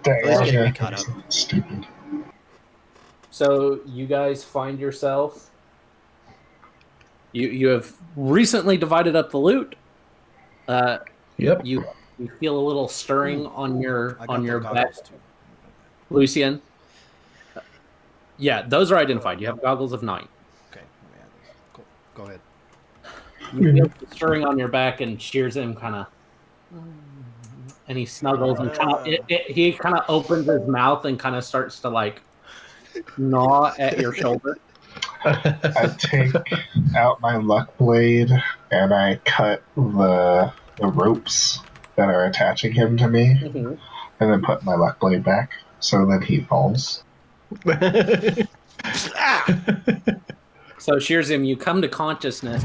At least getting me Yeah, caught up. stupid. So you guys find yourself. You have recently divided up the loot. Yep. You feel a little stirring on your I got the back, goggles too. Lucien. Yeah, those are identified. You have goggles of night. Okay, let me add those. Cool. Go ahead. You feel the stirring on your back, and Sherzim kind of, and he snuggles and kind of, he kind of opens his mouth and kind of starts to like gnaw at your shoulder. I take out my luck blade and I cut the ropes that are attaching him to me, and then put my luck blade back. So then he falls. So Sherzim, you come to consciousness.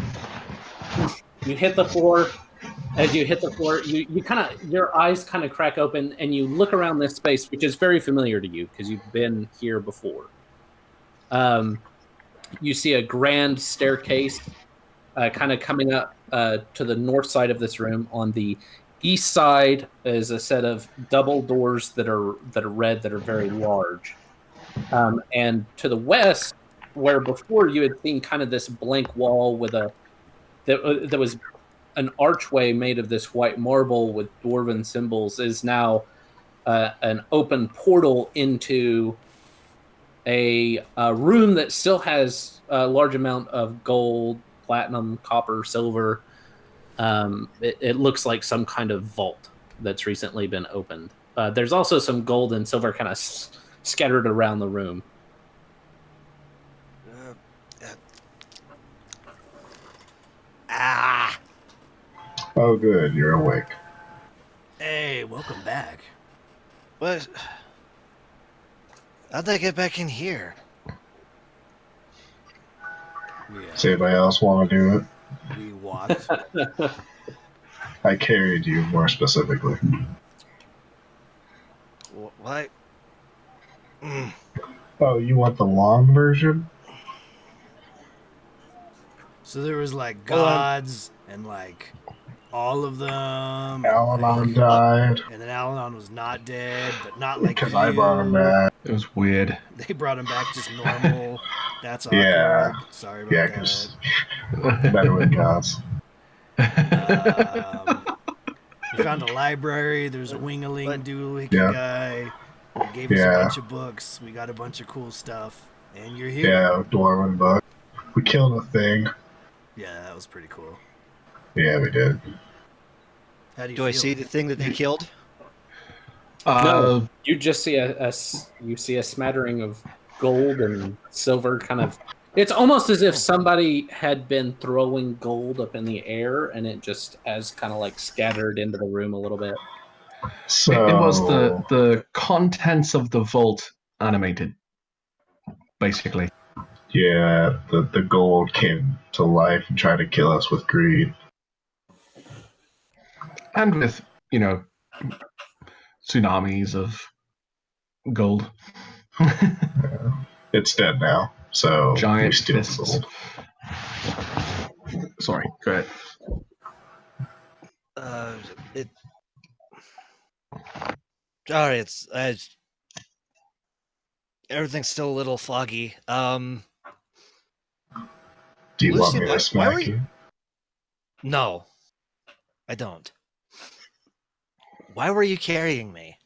You hit the floor. As you hit the floor, you kind of, your eyes kind of crack open, and you look around this space, which is very familiar to you because you've been here before. You see a grand staircase kind of coming up to the north side of this room. On the east side is a set of double doors that are red, that are very large. And to the west, where before you had seen kind of this blank wall with that was an archway made of this white marble with dwarven symbols, is now an open portal into a room that still has a large amount of gold, platinum, copper, silver. It looks like some kind of vault that's recently been opened. There's also some gold and silver kind of scattered around the room. Oh, good, you're awake. Hey, welcome back. What? How'd I get back in here? Does anybody else want to do it? We walked. I carried you, more specifically. What? Oh, you want the long version? So there was like gods and like all of them. Alannon died. And then Alannon was not dead, but not like Because you. I brought him back. It was weird. They brought him back just normal. That's awkward. Yeah. Sorry about Yeah, that. because better with gods. We found a library. There's a wing-a-ling doohickey Yeah. guy. He gave us a bunch of books. We got a bunch of cool stuff. And you're here. Yeah, dwarven book. We killed a thing. Yeah, that was pretty cool. Yeah, we did. How do you Do feel? I see the thing that they killed? No, you just see a smattering of gold and silver kind of. It's almost as if somebody had been throwing gold up in the air, and it just has kind of like scattered into the room a little bit. So It was the contents of the vault animated, basically. Yeah, the gold came to life and tried to kill us with greed. And with, tsunamis of gold. It's dead now, so Giant we steal fists. gold. Sorry, go ahead. Sorry, everything's still a little foggy. Do you Lucien, want me why to smack were you? No, I don't. Why were you carrying me?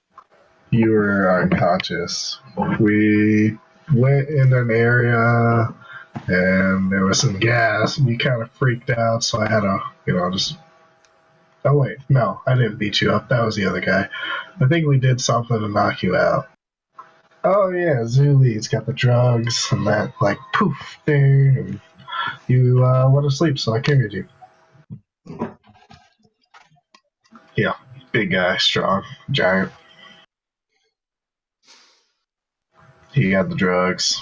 You were unconscious. We went in an area and there was some gas and you kind of freaked out, so I had to, just... Oh wait, no, I didn't beat you up. That was the other guy. I think we did something to knock you out. Oh yeah, Xullyd's got the drugs and that, like, poof thing, and you went to sleep, so I carried you. Yeah, big guy, strong, giant. He got the drugs.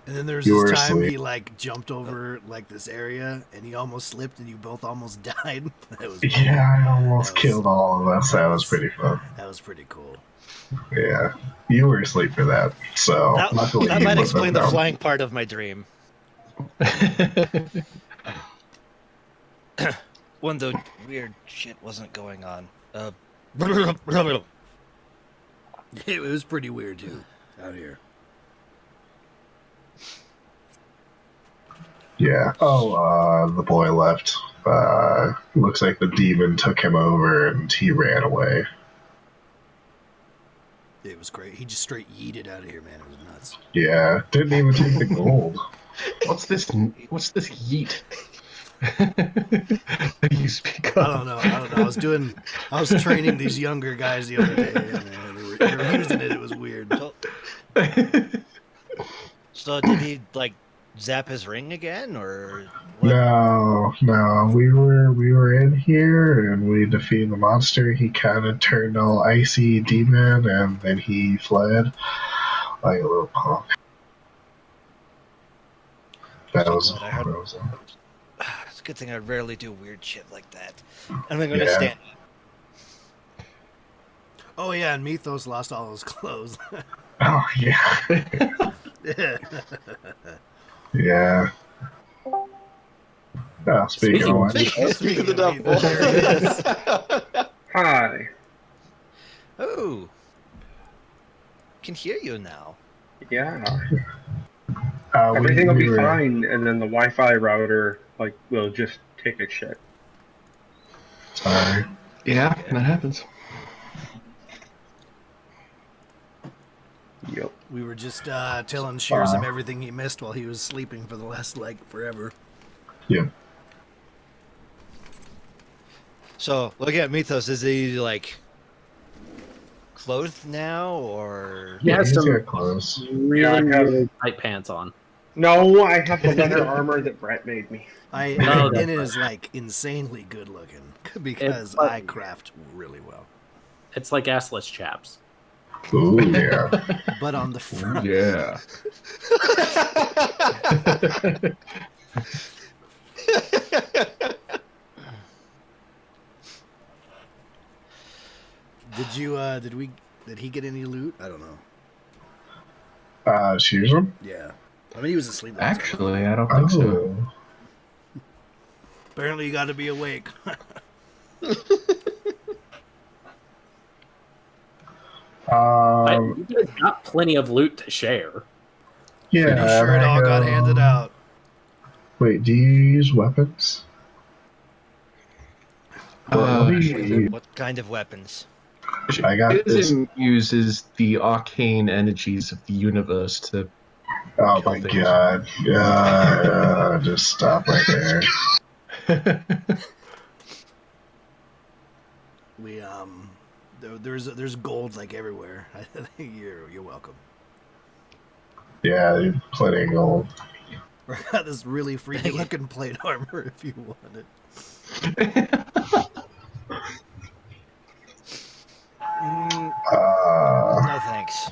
And then there's You were this time asleep. he like jumped over like this area and he almost slipped and you both almost died. That was Yeah, I almost That was- killed all of us. That was pretty fun. that was pretty cool. Yeah, you were asleep for that, so luckily That you might wouldn't explain have the known. flying part of my dream. When the weird shit wasn't going on. It was pretty weird too out here. Yeah. Oh, the boy left. Looks like the demon took him over and he ran away. It was great. He just straight yeeted out of here, man. It was nuts. Yeah. Didn't even take the gold. What's this yeet? That you speak of? I don't know. I was training these younger guys the other day, and they were using it. It was weird. So did he like zap his ring again, or what? No. We were in here and we defeated the monster. He kind of turned all icy demon, and then he fled like a little punk. That was. It's a good thing I rarely do weird shit like that. I'm going to stand. Oh yeah, and Mithos lost all his clothes. Oh yeah. Yeah. Speaking of which. Speak of the devil. Hi. Oh. Can hear you now. Yeah. Everything will be fine, and then the Wi-Fi router will just take a shit. Sorry. Yeah, that happens. Yep. We were just telling Sherzim everything he missed while he was sleeping for the last forever. Yeah. So look at Mithos. Is he clothed now, or He has he's some got clothes. really tight pants on. No, I have the leather armor that Brett made me. And it is insanely good looking because I craft really well. It's like assless chaps. Ooh, yeah. But on the front, Yeah. did he get any loot? I don't know. Sherzim? Yeah. I mean, he was asleep. Actually, I don't think so. Apparently, you got to be awake. You guys got plenty of loot to share. Yeah. Pretty sure it all got handed out. Wait, do you use weapons? what kind of weapons? I got this. Sherzim uses the arcane energies of the universe to. Oh my god. Just stop right there. We there's gold everywhere. I think you're welcome. Yeah, plenty of gold. We got this really freaky looking plate armor if you want it. No thanks.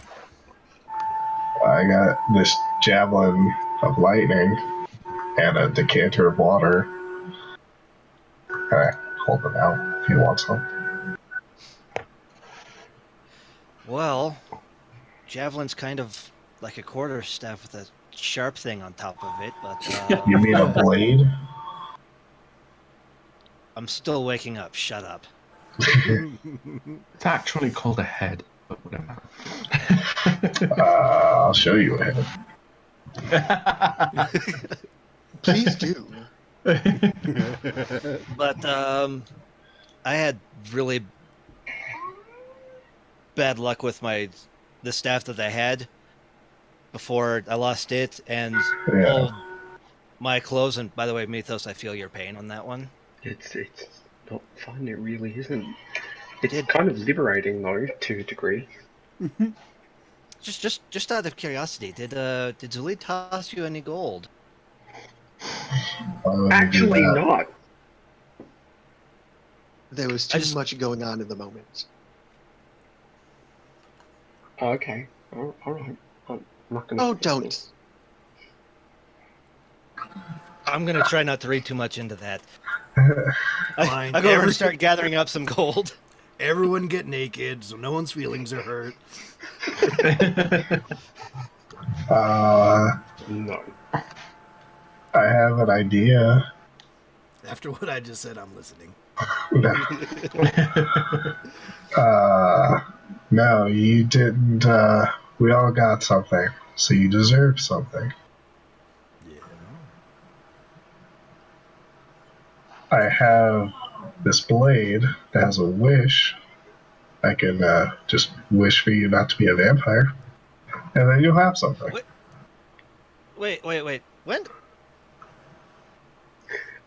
I got this javelin of lightning and a decanter of water. Can I hold it out if you want some? Well, javelin's kind of like a quarterstaff with a sharp thing on top of it, but You mean a blade? I'm still waking up. Shut up. It's actually called a head, but whatever. I'll show you a head. Please do. But I had really bad luck with the staff that I had before I lost it, and all my clothes. And by the way, Mithos, I feel your pain on that one. It's not fun. It really isn't. It's kind of liberating though, to a degree. Just out of curiosity, did Xullyd toss you any gold? Actually, not. There was too much going on in the moment. Okay. All right. I'm not gonna. Oh, don't. I'm gonna try not to read too much into that. Fine. I go over and start gathering up some gold. Everyone get naked so no one's feelings are hurt. No. I have an idea. After what I just said, I'm listening. No, you didn't. We all got something, so you deserve something. Yeah. I have this blade that has a wish. I can just wish for you not to be a vampire, and then you'll have something. Wait. When?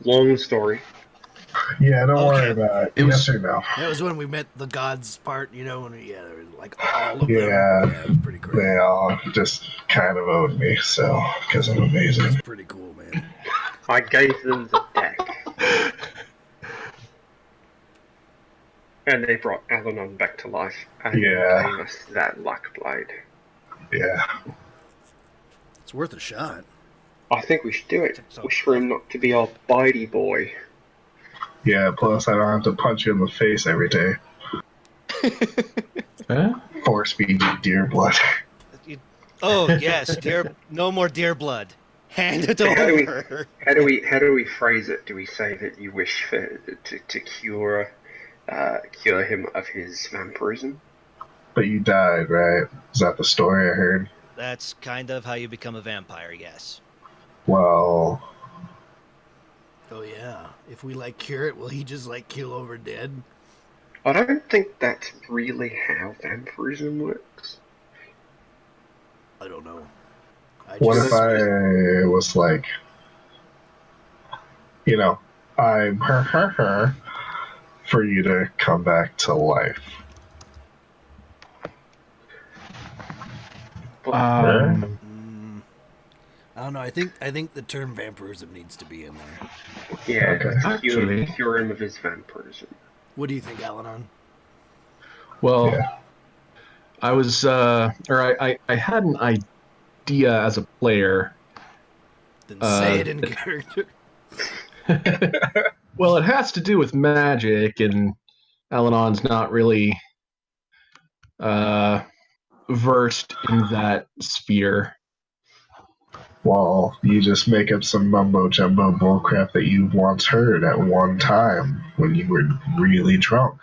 Long story. Yeah, don't worry Okay. about it. It was- Yes or no? That was when we met the gods part, you know, when there were like all of Yeah. them. Yeah, it was pretty great. They all just kind of owed me, so because I'm amazing. It's pretty cool, man. I gave them the deck. And they brought Alannon back to life and Yeah. gave us that luck blade. Yeah. It's worth a shot. I think we should do it. So- Wish for him not to be our bitey boy. Yeah, plus I don't have to punch you in the face every day. Huh? Force feed you deer blood. Oh yes, no more deer blood. Hand it How do we- over. How do we phrase it? Do we say that you wish for to cure him of his vampirism? But you died, right? Is that the story I heard? That's kind of how you become a vampire. Yes. Well, Oh yeah. If we like cure it, will he just like kill over dead? I don't think that's really how vampirism works. I don't know. what if I was like, I'm her for you to come back to life? I don't know. I think the term vampirism needs to be in there. Yeah, Okay. Actually- cure him of his vampirism. What do you think, Alannon? Well, Yeah. I was, I had an idea as a player. Then say it in character. Well, it has to do with magic, and Alanon's not really versed in that sphere. Well, you just make up some mumbo jumbo bullcrap that you once heard at one time when you were really drunk.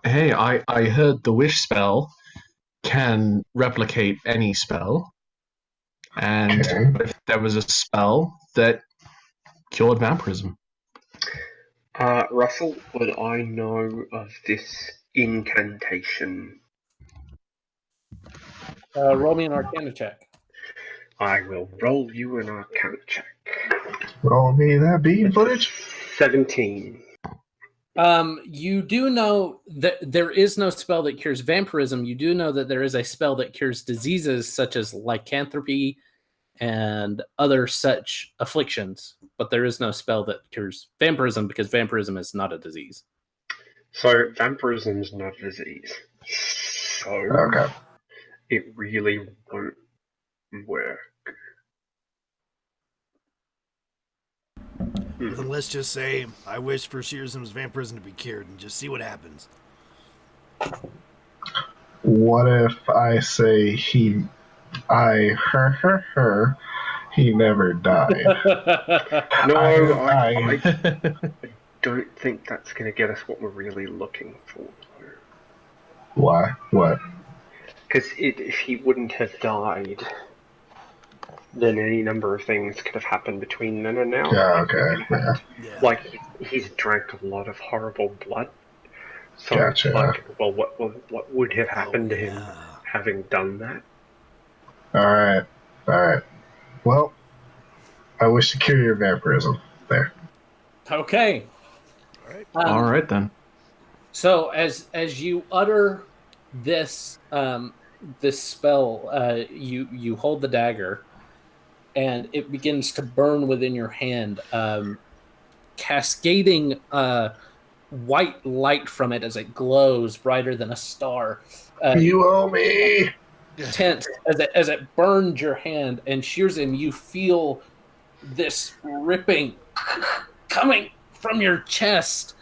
Hey, I heard the wish spell can replicate any spell, and Okay. if there was a spell that cured vampirism. Russell, would I know of this incantation? Roll me an Arcana check. I will roll you an Arcana check. Roll me that bean footage. 17. You do know that there is no spell that cures vampirism. You do know that there is a spell that cures diseases such as lycanthropy and other such afflictions, but there is no spell that cures vampirism because vampirism is not a disease. So, vampirism's not a disease. So, Okay. it really won't work. Well, then let's just say I wish for Sherzim's vampirism to be cured and just see what happens. What if I say he never died? No, I- I don't think that's going to get us what we're really looking for. Why? What? Because if he wouldn't have died, then any number of things could have happened between then and now. Yeah, okay. Yeah. Yeah. Like, he's drank a lot of horrible blood. So, Gotcha. well, what would have happened to him yeah. having done that? Alright. Well, I wish to cure your vampirism. There. Okay. All right. All right then. So as you utter this this spell, you hold the dagger, and it begins to burn within your hand, cascading white light from it as it glows brighter than a star. You owe me. Tense as it burns your hand, and Sherzim, you feel this ripping coming from your chest,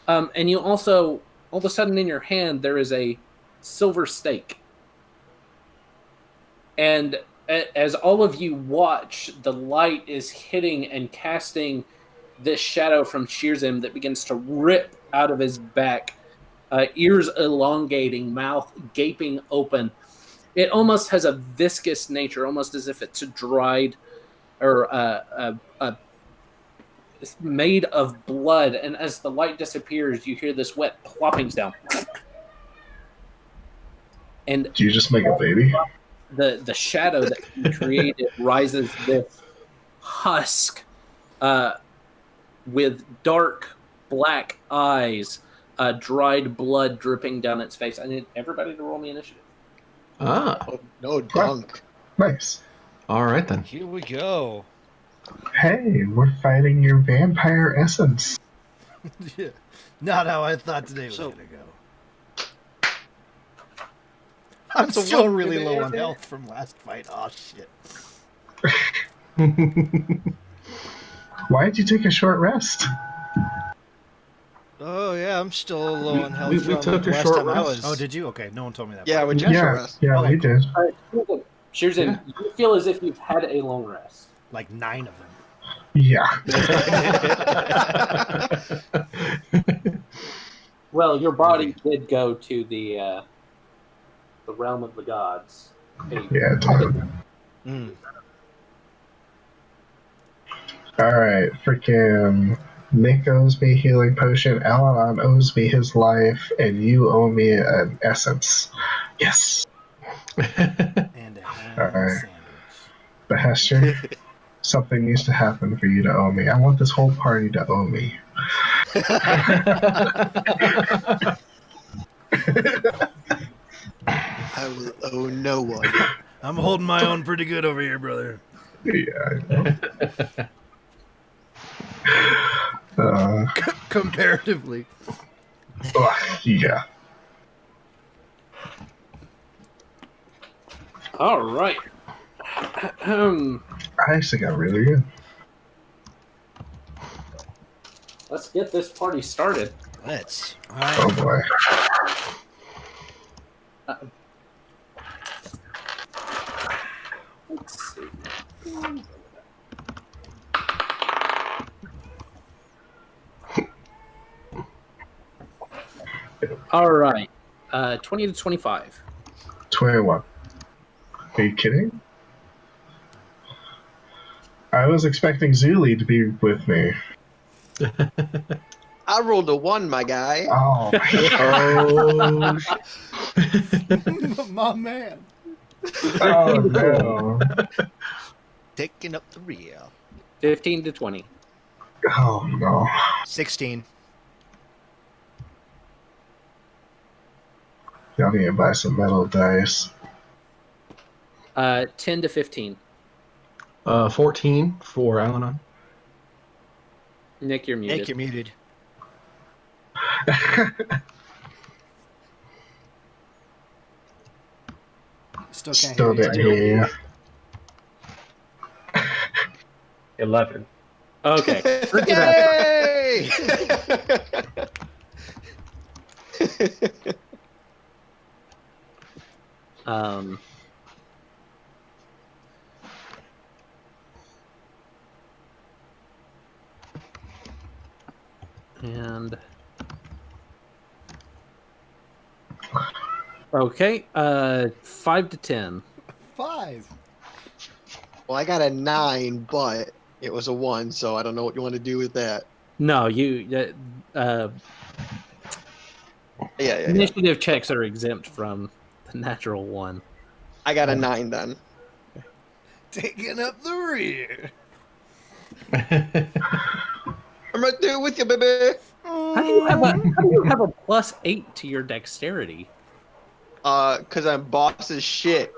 and you also all of a sudden in your hand there is a silver stake, and as all of you watch, the light is hitting and casting this shadow from Sherzim that begins to rip out of his back, ears elongating, mouth gaping open. It almost has a viscous nature, almost as if it's dried or it's made of blood. And as the light disappears, you hear this wet plopping sound. And do you just make a baby? The shadow that he created rises this husk with dark black eyes, dried blood dripping down its face. I need everybody to roll me initiative. Ah. Oh, no dunk. Nice. All right, then. Here we go. Hey, we're fighting your vampire essence. Yeah. Not how I thought today was So- gonna go. I'm That's a still one really today, low on isn't it? health from last fight. Oh shit. Why did you take a short rest? Oh yeah, I'm still low on health we from took the a last short time I rest. was. Oh, did you? Okay, no one told me that. Yeah, part. with Jester Yeah, rest. yeah, Okay, we did. Sherzim, you feel as if you've had a long rest. Like 9 of them. Yeah. Well, your body did go to the realm of the gods. Yeah, totally. Mm. Alright, freaking Nick owes me a healing potion, Alannon owes me his life, and you owe me an essence. Yes. And a ham Alright. sandwich. Bahesht'ur, something needs to happen for you to owe me. I want this whole party to owe me. I will owe no one. I'm holding my own pretty good over here, brother. Yeah, I know. Comparatively. Yeah. All right. I actually got really good. Let's get this party started. Let's. All right. Oh boy. Let's see. All right. 20 to 25. 21. Are you kidding? I was expecting Xullyd to be with me. I rolled a 1, my guy. Oh, Oh, My man. oh no. Taking up the rear. 15 to 20. Oh no. 16. Y'all need to buy some metal dice. 10 to 15. 14 for Alannon. Nick, you're muted. Nick, you're muted. Still can't Still hear didn't you. hear you. 11. Okay. Yay! Um, and okay, 5 to 10. 5. Well, I got a 9, but it was a 1, so I don't know what you want to do with that. No, Yeah. initiative checks are exempt from the natural 1. I got a 9 then. Taking up the rear. I'm right there with you, baby. How do you have a +8 to your dexterity? Cause I'm boss as shit.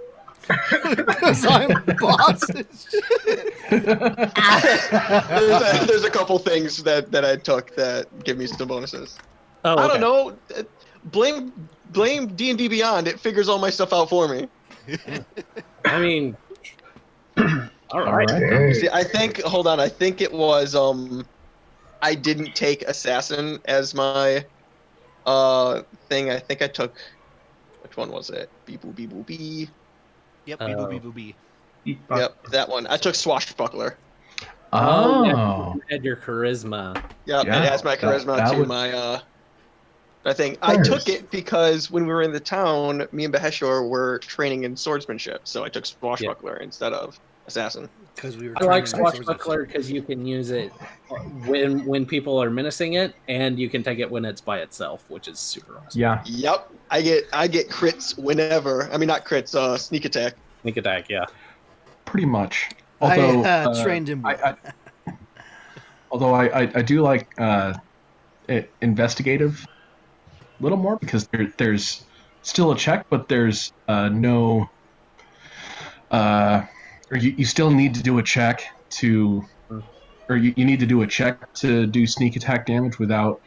Because I'm boss as shit. There's a couple things that I took that give me some bonuses. Oh, I okay. don't know. Blame D&D Beyond. It figures all my stuff out for me. I mean, all right. Hey. See, I think. Hold on. I think it was. I didn't take assassin as my thing. I think I took. Which one was it? Bee boo bee boo bee. Yep, Oh. bee boo bee boo bee. Yep, that one. I took Swashbuckler. Oh, yeah, you had your charisma. Yep, Yeah, it has my charisma that to would- my I think I Nice. took it because when we were in the town, me and Bahesht'ur were training in swordsmanship, so I took Swashbuckler instead of Assassin. Because we were I like training in Swashbuckler because you can use it when people are menacing it, and you can take it when it's by itself, which is super awesome. yeah. Yep, I get crits whenever. I mean, not crits, sneak attack. Sneak attack, yeah. Pretty much. Although I trained him. I do like investigative a little more because there's still a check, but there's no. Or you still need to do a check to, or you need to do a check to do sneak attack damage without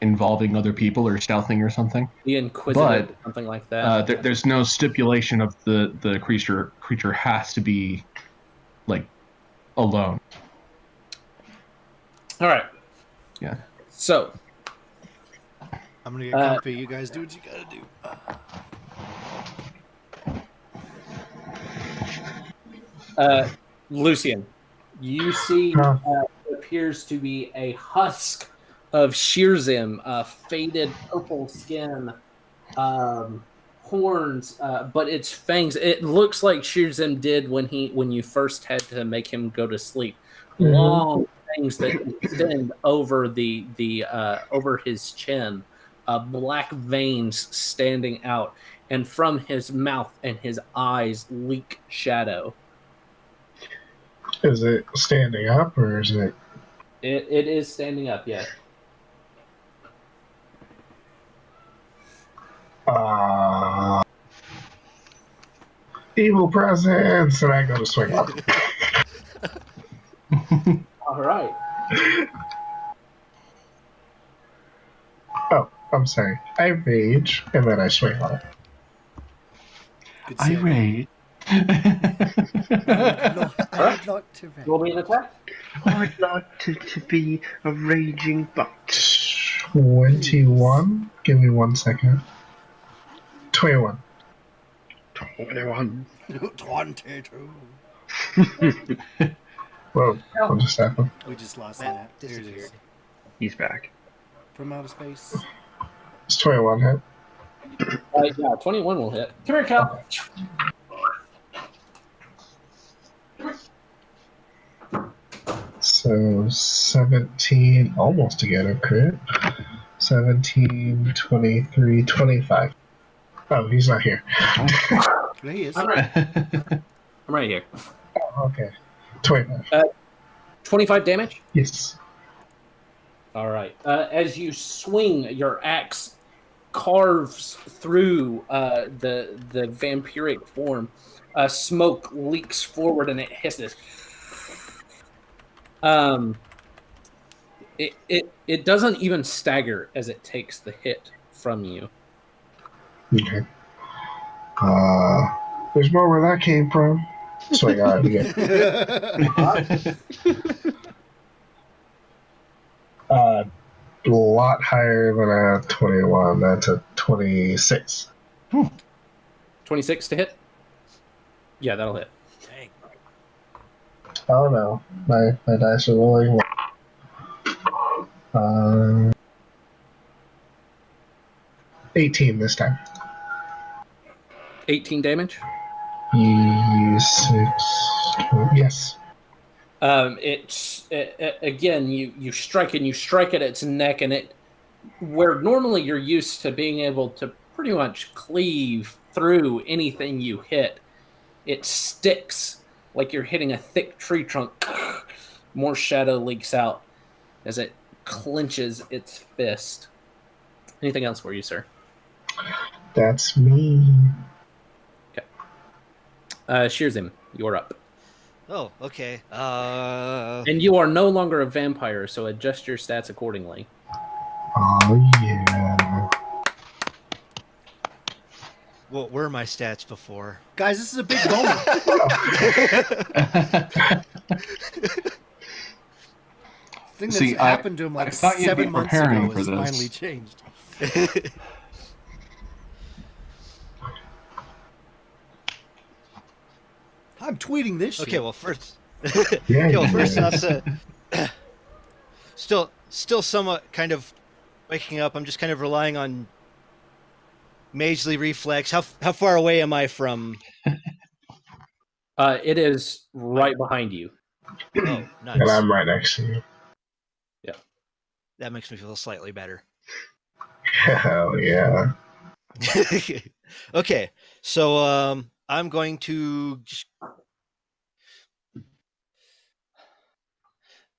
involving other people or stealthing or something. The Inquisitive, But, something like that. There's no stipulation of the creature has to be like alone. All right. Yeah. So, I'm gonna get comfy. You guys do what you gotta do. Lucien, you see what appears to be a husk of Sherzim, faded purple skin, horns, but its fangs. It looks like Sherzim did when you first had to make him go to sleep. Mhm. Long fangs that extend over over his chin, black veins standing out, and from his mouth and his eyes leak shadow. Is it standing up or is it? It is standing up, yes. Evil presence, and I go to swing on it. All right. Oh, I'm sorry. I rage, and then I swing on it. Good I save. rage. I would like to rage. Roll me an attack. I'd like to be a raging buck. 21. Give me 1 second. 21. 21. 22. Whoa, what just happened? We just lost Matt that. There it disappeared. is. He's back. From outer space. It's 21 hit. Yeah, 21 will hit. Come here, Cal. So 17, almost to get a crit. 17, 23, 25. Oh, he's not here. There he is. I'm right here. Oh, okay. 25. 25 damage. Yes. All right. As you swing, your axe carves through the vampiric form. Smoke leaks forward and it hisses. It doesn't even stagger as it takes the hit from you. Okay. There's more where that came from. Swing on it again. A lot higher than a 21. That's a 26. 26 to hit? Yeah, that'll hit. Dang. Oh no, my dice are rolling. 18 this time. 18 damage? Yes. Again, you strike and you strike at its neck, and it, where normally you're used to being able to pretty much cleave through anything you hit, it sticks like you're hitting a thick tree trunk. More shadow leaks out as it clenches its fist. Anything else for you, sir? That's me. Sherzim, you're up. Oh, okay. And you are no longer a vampire, so adjust your stats accordingly. Oh yeah. What were my stats before? Guys, this is a big moment. Thing that's See, happened to him I like thought you'd be 7 months preparing ago for has this. finally changed. I'm tweeting this shit. Okay, well first, Yeah, first off, still somewhat kind of waking up. I'm just kind of relying on Magely reflex. How far away am I from? It is right behind you. Oh, nice. And I'm right next to you. Yeah. That makes me feel slightly better. Hell yeah. Okay, so I'm going to.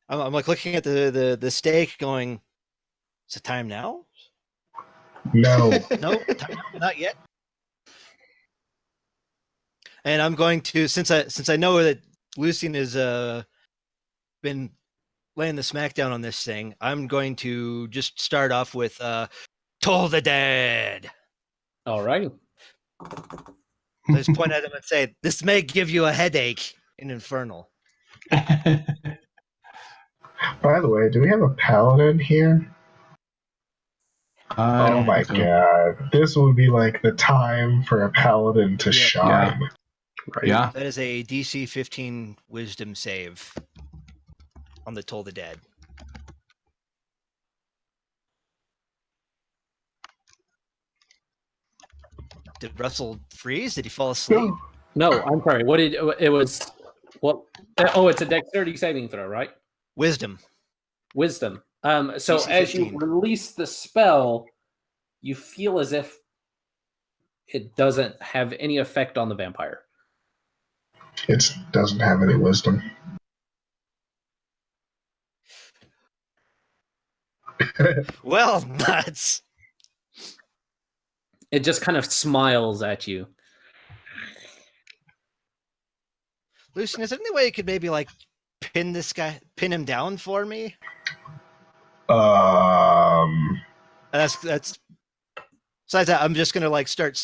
I'm like looking at the stake, going. Is it time now? No. No, time now? Not yet. And I'm going to since I know that Lucien has been laying the smackdown on this thing. I'm going to just start off with Toll the Dead. All right. So I just point at him and say, "This may give you a headache in Infernal." By the way, do we have a paladin here? Oh my god. This would be like the time for a paladin to shine. Right. Yeah. That is a DC 15 Wisdom save on the Toll the Dead. Did Russell freeze? Did he fall asleep? No, I'm sorry. What did it was? What? Oh, it's a dexterity saving throw, right? Wisdom. Wisdom. So DC as you 15. release the spell, you feel as if it doesn't have any effect on the vampire. It doesn't have any wisdom. Well, nuts. It just kind of smiles at you. Lucien, is there any way you could maybe like pin him down for me? That's. Besides that, I'm just gonna like start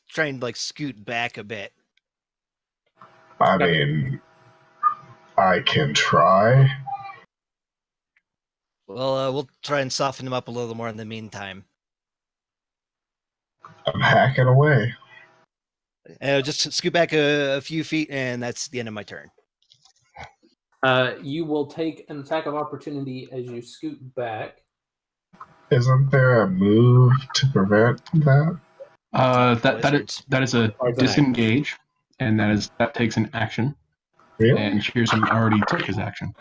trying to like scoot back a bit. I mean, I can try. Well, we'll try and soften him up a little more in the meantime. I'm hacking away. Just scoot back a few feet, and that's the end of my turn. You will take an attack of opportunity as you scoot back. Isn't there a move to prevent that? That is a disengage, and that takes an action. Really? And Sherzim already took his action.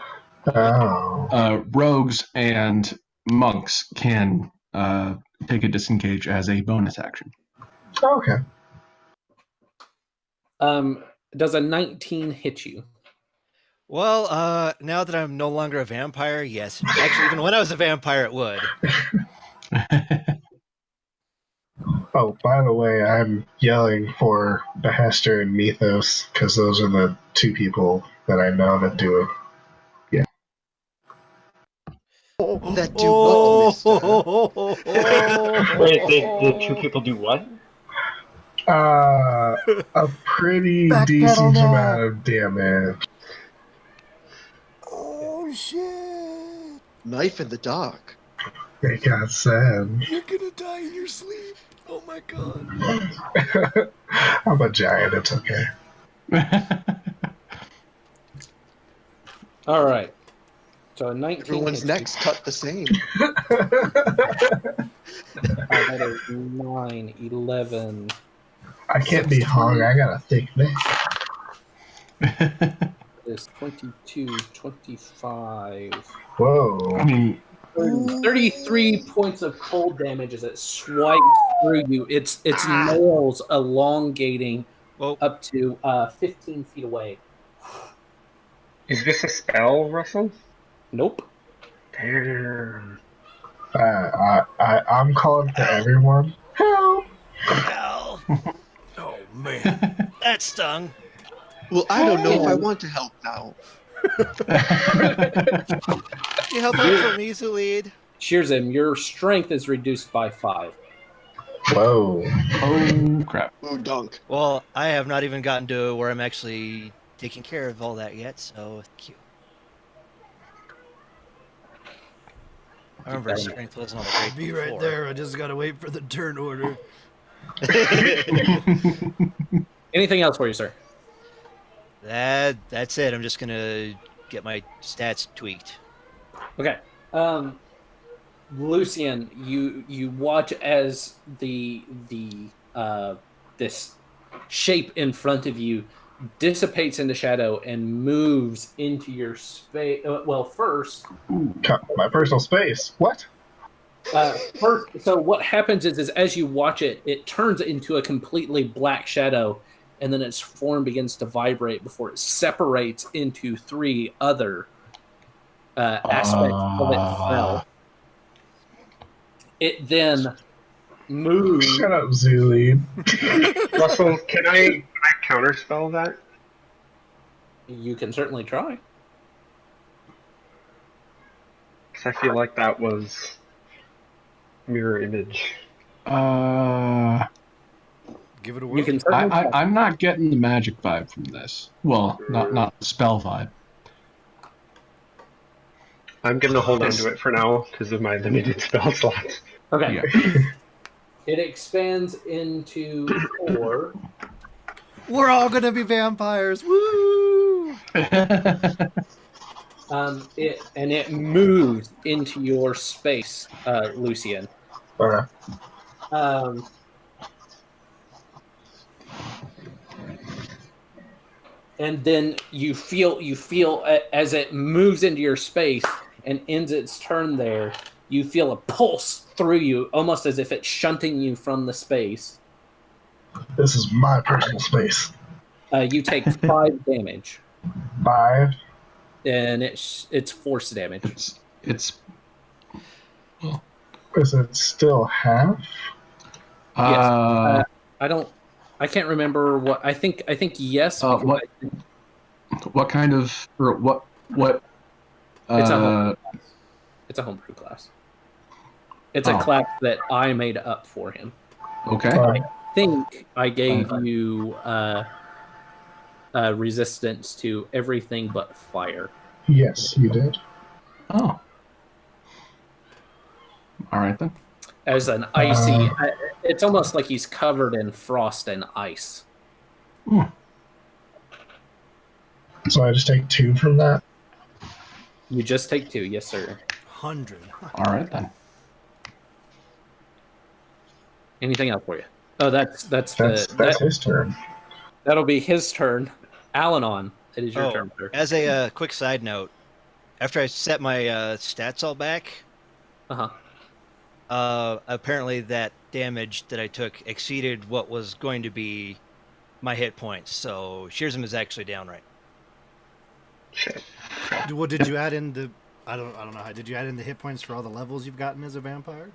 Oh. Rogues and monks can take a disengage as a bonus action. Okay. Does a 19 hit you? Well, now that I'm no longer a vampire, yes. Actually, even when I was a vampire, it would. Oh, by the way, I'm yelling for Bahesht'ur and Mithos because those are the two people that I know that do it. Yeah. That do what, mister? Wait, the two people do what? A pretty decent amount of damage. Oh shit! Knife in the dark. It got sad. You're gonna die in your sleep. Oh my god. I'm a giant, it's okay. All right. So a 19. Everyone's necks cut the same. That is 9, 11. I can't be hung, I got a thick neck. That is 22, 25. Whoa. I mean, 33 points of cold damage as it swipes through you. Its nails elongating up to 15 feet away. Is this a spell, Russell? Nope. Damn. I'm calling for everyone. Help! Hell, Oh man. that stung. Well, I don't know if I want to help now. Can you help out for me, Xullyd? Sherzim, your strength is reduced by 5. Whoa. oh crap! Ooh, dunk. Well, I have not even gotten to where I'm actually taking care of all that yet, so thank you. I remember strength wasn't on the great Be right before. there. I just gotta wait for the turn order. Anything else for you, sir? That's it. I'm just gonna get my stats tweaked. Okay. Lucien, you watch as this shape in front of you dissipates into shadow and moves into your space. Well, first, My personal space. What? so what happens is as you watch it, it turns into a completely black shadow, and then its form begins to vibrate before it separates into 3 other aspects of itself. It then moves. Shut up, Xullyd. Russell, can I counterspell that? You can certainly try. Because I feel like that was mirror image. Give it a whirl. You can certainly try. I'm not getting the magic vibe from this. Well, not the spell vibe. I'm going to hold on to it for now because of my limited spell slots. Okay. Yeah. It expands into 4. We're all gonna be vampires. Woo! It moves into your space, Lucien. Okay. And then you feel as it moves into your space and ends its turn there, you feel a pulse through you, almost as if it's shunting you from the space. This is my personal space. You take 5 damage, 5. and it's force damage. It's Is it still half? Yes. I can't remember what I think yes. What kind of or what it's a homebrew class. It's a class that I made up for him. Okay. I think I gave you resistance to everything but fire. Yes, you did. Oh. All right then. As an icy, it's almost like he's covered in frost and ice. So I just take 2 from that? You just take 2, yes sir. 100. All right then. Anything else for you? Oh, that's his turn. That'll be his turn. Alannon, it is your turn, sir. As a quick side note, after I set my stats all back, apparently that damage that I took exceeded what was going to be my hit points. So Sherzim is actually down right. Shit. What did you add in the? I don't know. Did you add in the hit points for all the levels you've gotten as a vampire?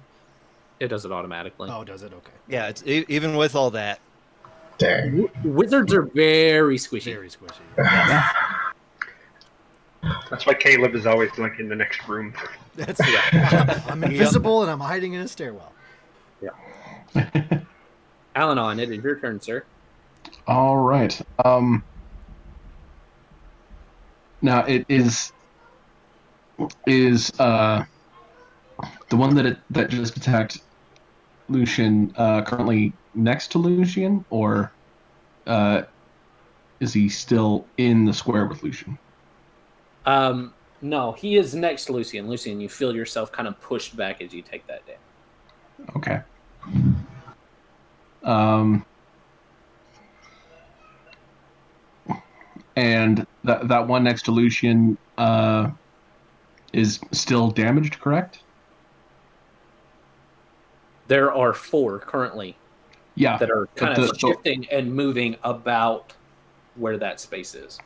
It does it automatically. Oh, does it? Okay. Yeah, it's even with all that. Dang. Wizards are very squishy. Very squishy. That's why Caleb is always like in the next room. That's right. I'm invisible and I'm hiding in a stairwell. Yeah. Alannon, it is your turn, sir. All right. Now it is the one that just attacked Lucien currently next to Lucien, or is he still in the square with Lucien? No, he is next to Lucien. Lucien, you feel yourself kind of pushed back as you take that damage. Okay. And that one next to Lucien is still damaged, correct? There are 4 currently. Yeah. That are kind of shifting and moving about where that space is.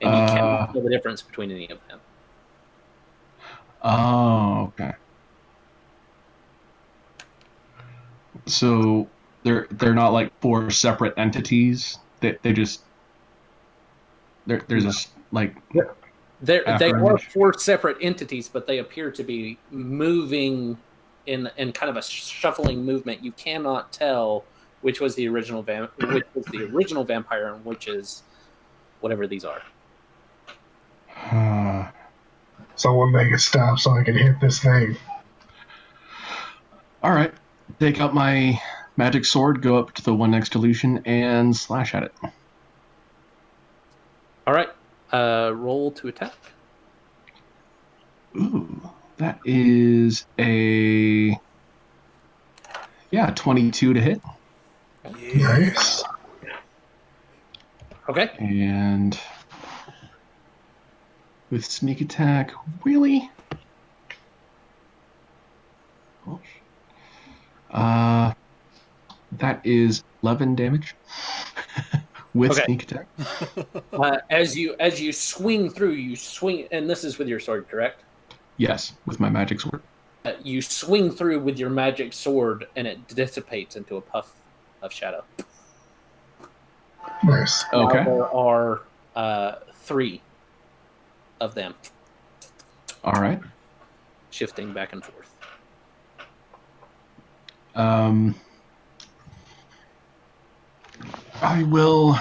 And you can't tell the difference between any of them. Oh, okay. So they're not like 4 separate entities. They just there's this like they are 4 separate entities, but they appear to be moving in kind of a shuffling movement. You cannot tell which was the original vampire and which is whatever these are. Someone make it stop so I can hit this thing. All right. Take out my magic sword, go up to the one next to Lucien, and slash at it. Roll to attack. Ooh, that is a 22 to hit. Nice. Okay. And with sneak attack, really? That is 11 damage with sneak attack. As you swing through, and this is with your sword, correct? Yes, with my magic sword. You swing through with your magic sword, and it dissipates into a puff of shadow. Nice. Okay. Now there are 3 of them. All right. Shifting back and forth. I will.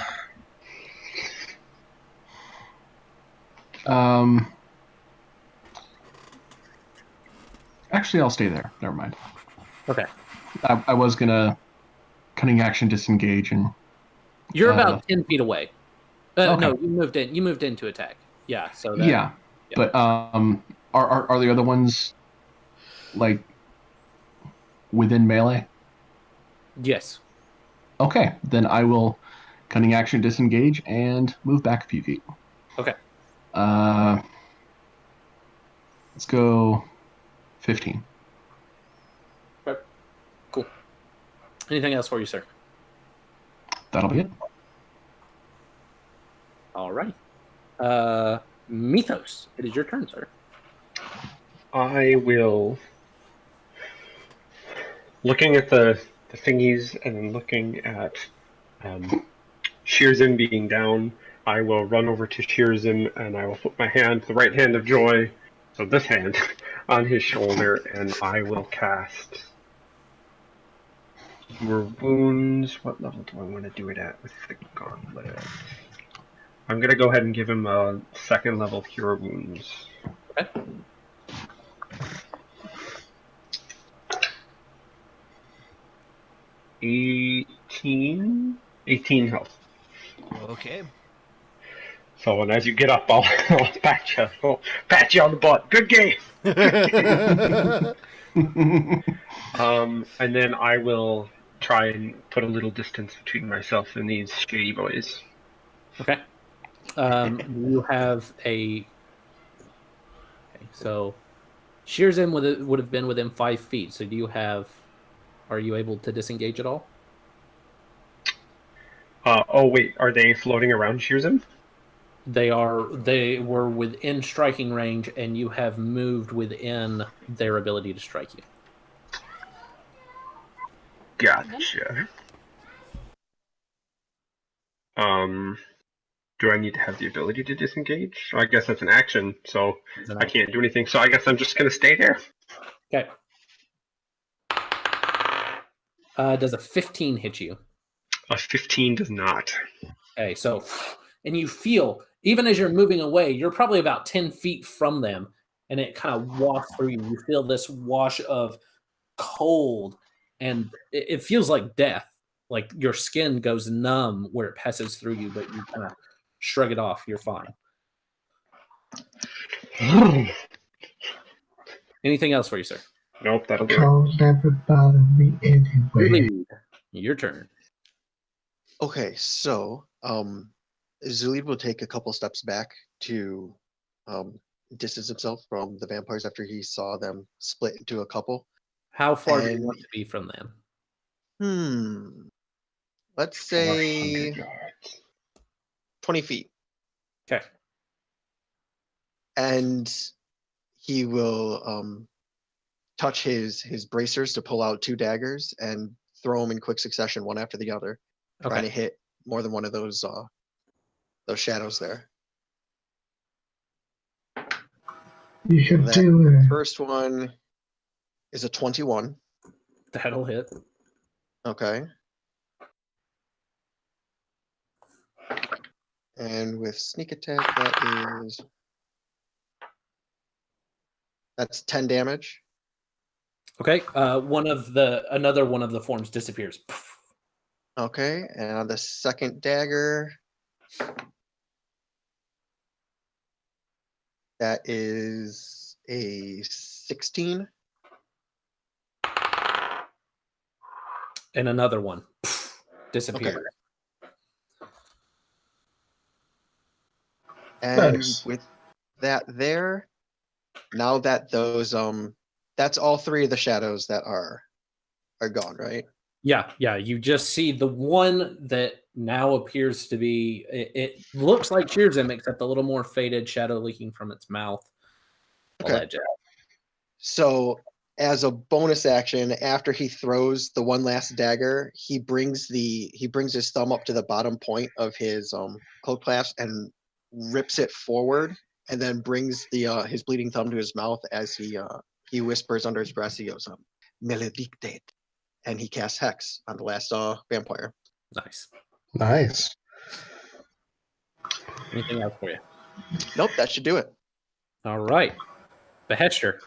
Actually, I'll stay there. Never mind. Okay. I was gonna cunning action disengage and. You're about 10 feet away. Okay. No, you moved in. You moved in to attack. Yeah. So. Yeah. But are the other ones like within melee? Yes. Okay, then I will cunning action disengage and move back a few feet. Okay. Let's go 15. Okay. Cool. Anything else for you, sir? That'll be it. All right. Mithos, it is your turn, sir. I will, looking at the thingies and then looking at Sherzim being down, I will run over to Sherzim and I will put my hand, the right hand of joy, so this hand, on his shoulder, and I will cast Cure Wounds. What level do I want to do it at with the gauntlet? I'm going to go ahead and give him a 2nd level Cure Wounds. Okay. $18 health. Okay. So, and as you get up, I'll pat you on the butt. Good game. And then I will try and put a little distance between myself and these shady boys. Okay. You have a. Okay, so Sherzim would have been within 5 feet. So do you have? Are you able to disengage at all? Oh wait, are they floating around Sherzim? They were within striking range, and you have moved within their ability to strike you. Gotcha. Do I need to have the ability to disengage? I guess that's an action, so I can't do anything. So I guess I'm just gonna stay there. Okay. Does a 15 hit you? A 15 does not. Okay, so, and you feel, even as you're moving away, you're probably about 10 feet from them, and it kind of walks through you. You feel this wash of cold, and it feels like death. Like your skin goes numb where it passes through you, but you kind of shrug it off. You're fine. Anything else for you, sir? Nope, that'll do it. Don't ever bother me anyway. Your turn. Okay, so Xullyd will take a couple steps back to distance himself from the vampires after he saw them split into a couple. How far do you want to be from them? Let's say 20 feet. Okay. And he will touch his bracers to pull out 2 daggers and throw them in quick succession, one after the other, trying to hit more than one of those shadows there. You can do it. First one is a 21. That'll hit. Okay. And with sneak attack, that's 10 damage. Okay. Another one of the forms disappears. Okay, and on the second dagger, That is a 16. And another one disappeared. And Nice. with that there, now that those that's all three of the shadows that are gone, right? Yeah. You just see the one that now appears to be. It looks like Sherzim, except a little more faded shadow leaking from its mouth. Okay. So as a bonus action, after he throws the one last dagger, he brings his thumb up to the bottom point of his cloak clasp and rips it forward, and then brings his bleeding thumb to his mouth as he whispers under his breath. He goes, "Maledictate," and he casts Hex on the last vampire. Nice. Anything else for you? Nope, that should do it. All right. Bahesht'ur.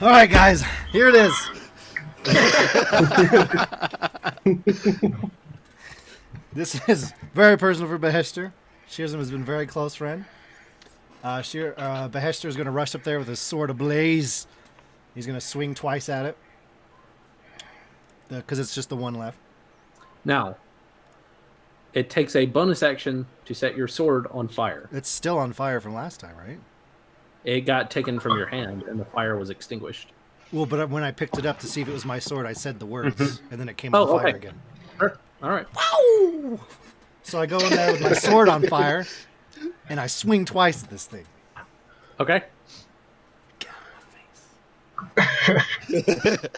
All right, guys, here it is. This is very personal for Bahesht'ur. Sherzim has been a very close friend. Bahesht'ur is going to rush up there with his sword ablaze. He's going to swing twice at it because it's just the one left. Now, it takes a bonus action to set your sword on fire. It's still on fire from last time, right? It got taken from your hand, and the fire was extinguished. Well, but when I picked it up to see if it was my sword, I said the words, and then it came on fire again. Sure. All right. Wow! So I go in there with my sword on fire, and I swing twice at this thing. Okay. Get out of my face. It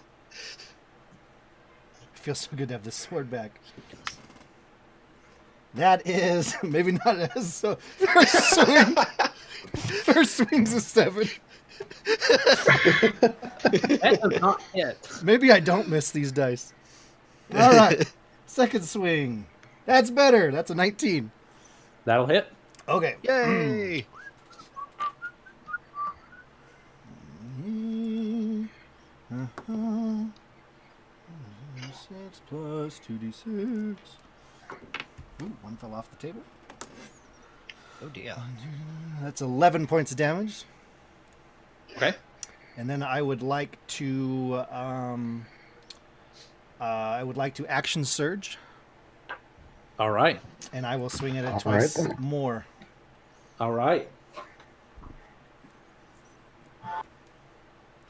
feels so good to have this sword back. That is maybe not as so. First swing. First swing's a 7. That does not hit. Maybe I don't miss these dice. All right. Second swing. That's better. That's a 19. That'll hit. Okay. Yay! 6 plus 2d6. Ooh, one fell off the table. Oh dear. That's 11 points of damage. Okay. And then I would like to action surge, All right. and I will swing at it All twice right, then. more. All right.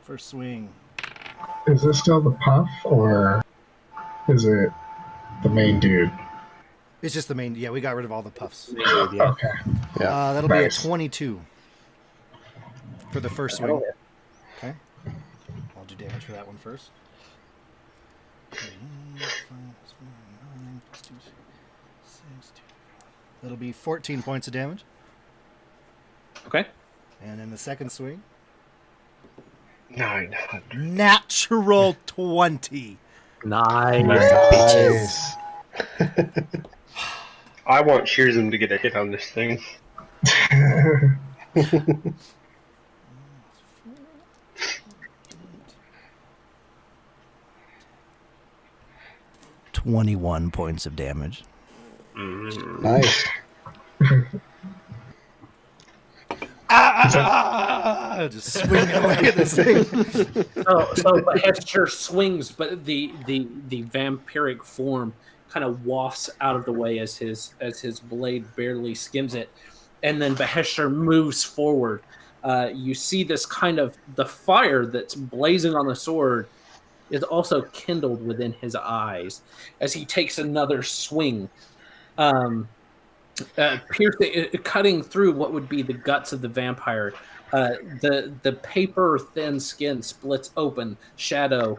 First swing. Is this still the puff, or is it the main dude? It's just the main. Yeah, we got rid of all the puffs. Okay. Yeah. That'll Nice. be a 22 for the first swing. Okay. I'll do damage for that one first. That'll be 14 points of damage. Okay. And then the second swing. 900. Natural 20. Nice. I want Sherzim to get a hit on this thing. 21 points of damage. Nice. Just swinging away at this thing. So Bahesht'ur swings, but the vampiric form kind of wafts out of the way as his blade barely skims it, and then Bahesht'ur moves forward. You see this kind of the fire that's blazing on the sword is also kindled within his eyes as he takes another swing, cutting through what would be the guts of the vampire. The paper thin skin splits open, shadow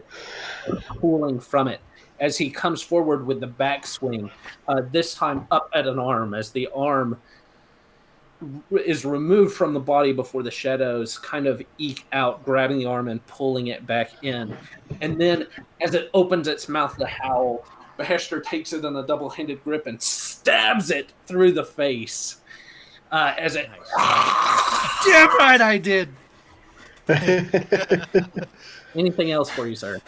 pooling from it as he comes forward with the backswing, this time up at an arm as the arm is removed from the body before the shadows kind of eke out, grabbing the arm and pulling it back in. And then as it opens its mouth to howl, Bahesht'ur takes it in a double-handed grip and stabs it through the face. As it... Damn right I did. Anything else for you, sir?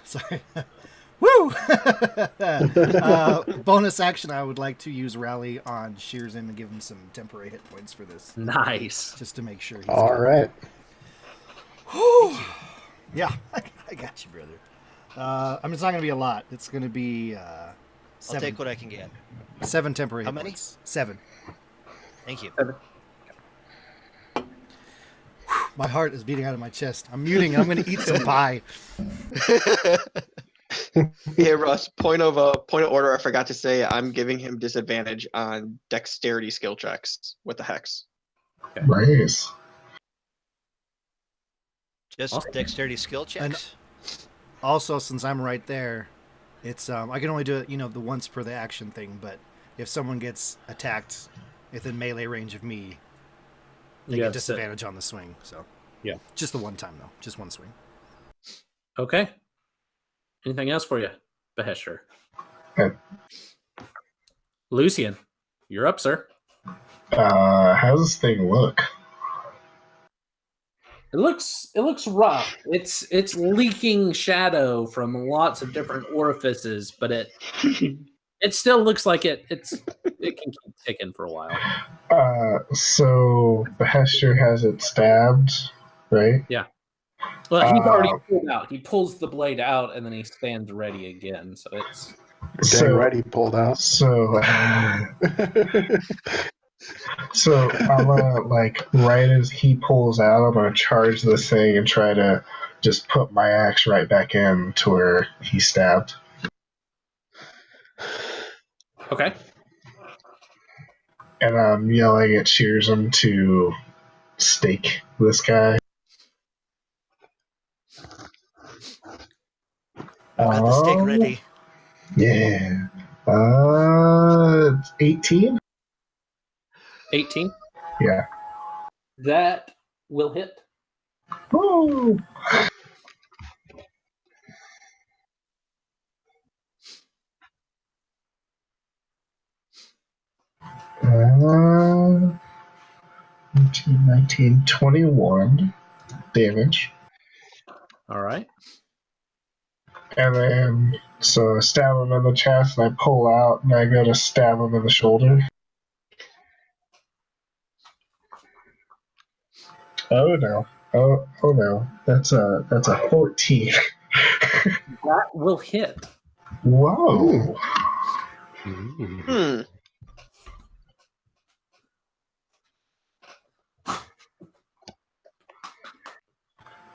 Sorry. Woo! Bonus action, I would like to use Rally on Sherzim and give him some temporary hit points for this. Nice. Just to make sure he's All good. right. Whew. Yeah, I got you, brother. I mean, it's not going to be a lot. It's going to be I'll 7. take what I can get. 7 temporary How hit many? points. 7. Thank you. My heart is beating out of my chest. I'm muting and I'm going to eat some pie. Hey Russ, point of order. I forgot to say I'm giving him disadvantage on dexterity skill checks with the hex. Nice. Just Awesome. dexterity skill checks. Also, since I'm right there, it's I can only do it, the once per the action thing. But if someone gets attacked within melee range of me, they get disadvantage on the swing. So Yeah. just the one time though, just one swing. Okay. Anything else for you, Bahesht'ur? Okay. Lucien, you're up, sir. How's this thing look? It looks rough. It's leaking shadow from lots of different orifices, but it still looks like it can keep ticking for a while. So Bahesht'ur has it stabbed, right? Yeah. Well, he's already pulled out. He pulls the blade out and then he stands ready again. So it's Dang right he pulled out. So I'm gonna, right as he pulls out, I'm gonna charge this thing and try to just put my axe right back in to where he stabbed. okay. And I'm yelling at Sherzim to stake this guy. Got the stake ready. Yeah. 18? 18. Yeah. That will hit. Woo! Uh, 19, 21 damage. All right. And then, so I stab him in the chest, and I pull out, and I go to stab him in the shoulder. Oh no! Oh no! That's a 14. That will hit. Whoa! Hmm.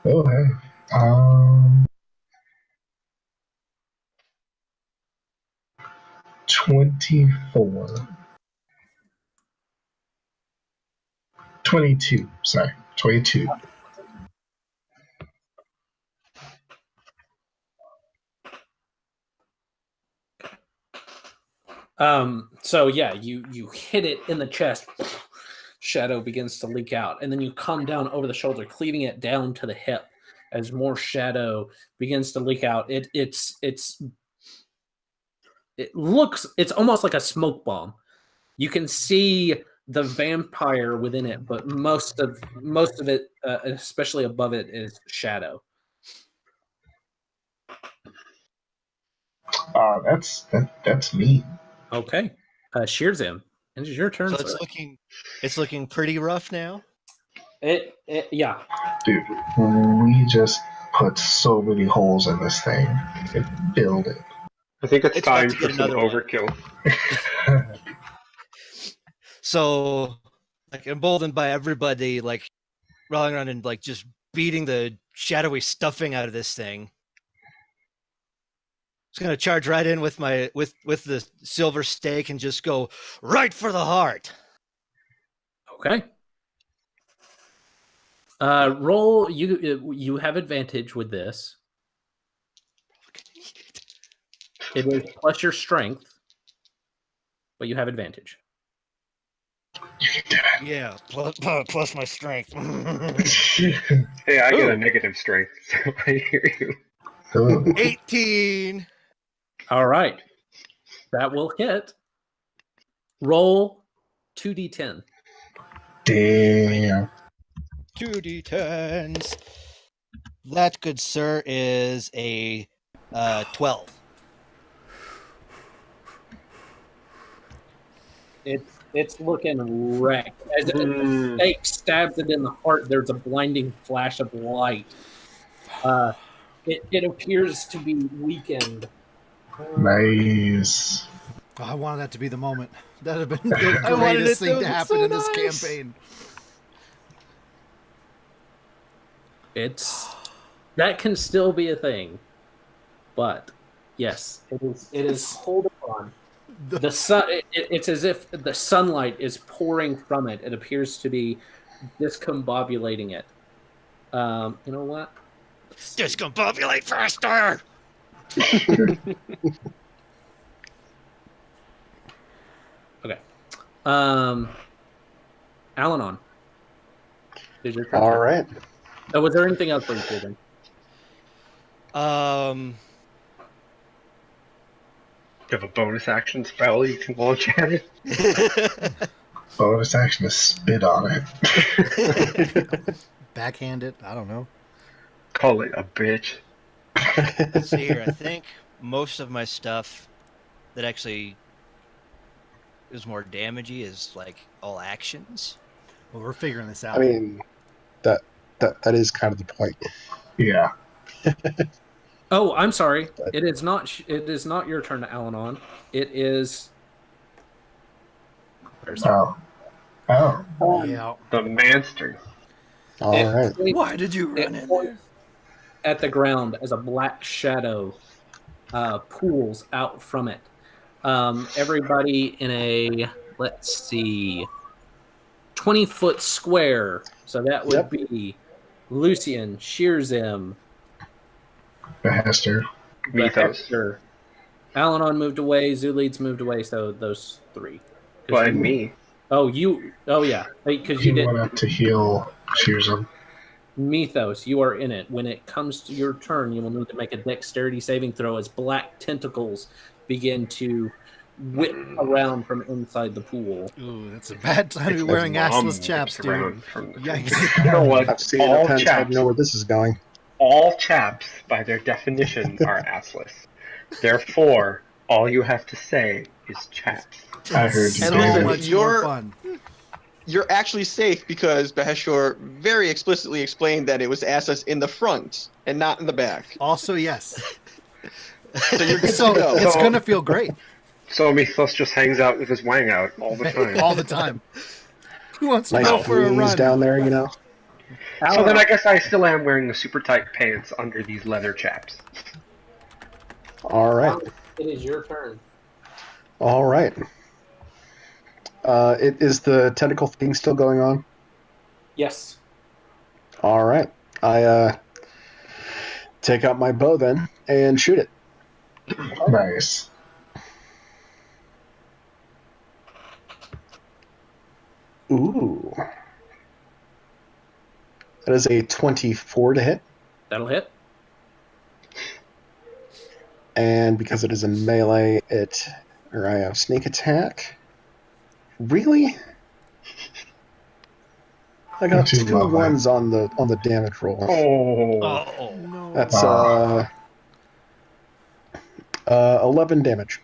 Oh hey. 24. 22. Sorry, 22. So yeah, you hit it in the chest. Shadow begins to leak out, and then you come down over the shoulder, cleaving it down to the hip. As more shadow begins to leak out, it's almost like a smoke bomb. You can see the vampire within it, but most of it, especially above it, is shadow. That's me. Okay, Sherzim, it is your turn. So sir. it's looking pretty rough now. Yeah. Dude, we just put so many holes in this thing. It filled it. I think it's It's about time to for get some another one. overkill. So, emboldened by everybody, rolling around and just beating the shadowy stuffing out of this thing. Just gonna charge right in with my with the silver stake and just go right for the heart. Okay. Roll. You have advantage with this. It is plus your strength, but you have advantage. Yeah, plus my strength. Hey, I get a negative strength, so I hear you. 18. All right, that will hit. Roll 2d10. Damn. 2d10s. That, good sir, is a 12. It's looking wrecked. As the stake stabs it in the heart, there's a blinding flash of light. It appears to be weakened. Nice. Oh, I wanted that to be the moment. That would have been the greatest thing to happen in this campaign. That can still be a thing, but yes, it is holding on. The sun. It's as if the sunlight is pouring from it. It appears to be discombobulating it. You know what? Discombobulate faster! Okay. Alannon. Did your turn? All right. Was there anything else for you, Sherzim? You have a bonus action spell you can launch at it. Bonus action is spit on it. Backhand it. I don't know. Call it a bitch. Let's see here. I think most of my stuff that actually is more damagey is like all actions. Well, we're figuring this out. I mean, that is kind of the point. Yeah. Oh, I'm sorry. It is not. It is not your turn, Alannon. It is. Oh. Yeah. The monster. All right. Why did you run in there? At the ground as a black shadow pools out from it. Everybody in a, let's see, 20-foot square. So that would be Lucien, Sherzim, Bahesht'ur. Mithos. Alannon moved away, Xullyd's moved away, so those three. By me. Oh, you. Oh, yeah. Because you He did. went up to heal Sherzim. Mithos, you are in it. When it comes to your turn, you will need to make a dexterity saving throw as black tentacles begin to whip around from inside the pool. Ooh, that's a bad time to be wearing assless chaps, dude. Yikes. You know what? I've seen it depends. I know where this is going. All chaps, by their definition, are assless. Therefore, all you have to say is chaps. I heard you. And So listen, much more fun. You're actually safe because Bahesht'ur very explicitly explained that it was assless in the front and not in the back. Also, yes. So you're good So to go. it's gonna feel great So Mithos just hangs out with his wang out all the time. all the time. Who wants to Nice go for a wings run? down there, you know. So then I guess I still am wearing the super tight pants under these leather chaps. All right. It is your turn. All right. Is the tentacle thing still going on? Yes. All right. I take out my bow then and shoot it. Nice. Ooh. That is a 24 to hit. That'll hit. And because it is a melee, I have sneak attack. Really? I got Too two lovely. ones on the damage roll. Oh. No. That's 11 damage.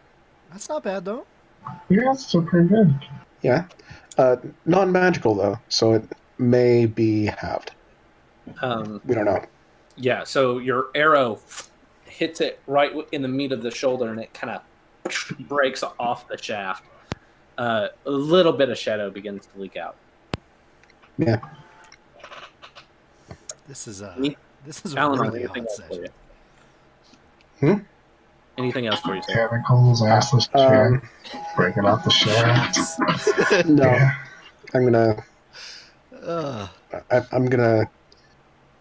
That's not bad though. Yeah, that's still pretty good. Yeah. Non-magical though, so it may be halved. We don't know. Yeah, so your arrow hits it right in the meat of the shoulder, and it kind of breaks off the shaft. A little bit of shadow begins to leak out. Yeah. This is Alan, really anything odd else for session. you? Anything else for you, sir? Tentacles, assless chair, breaking off the shafts. No. Yeah. I'm gonna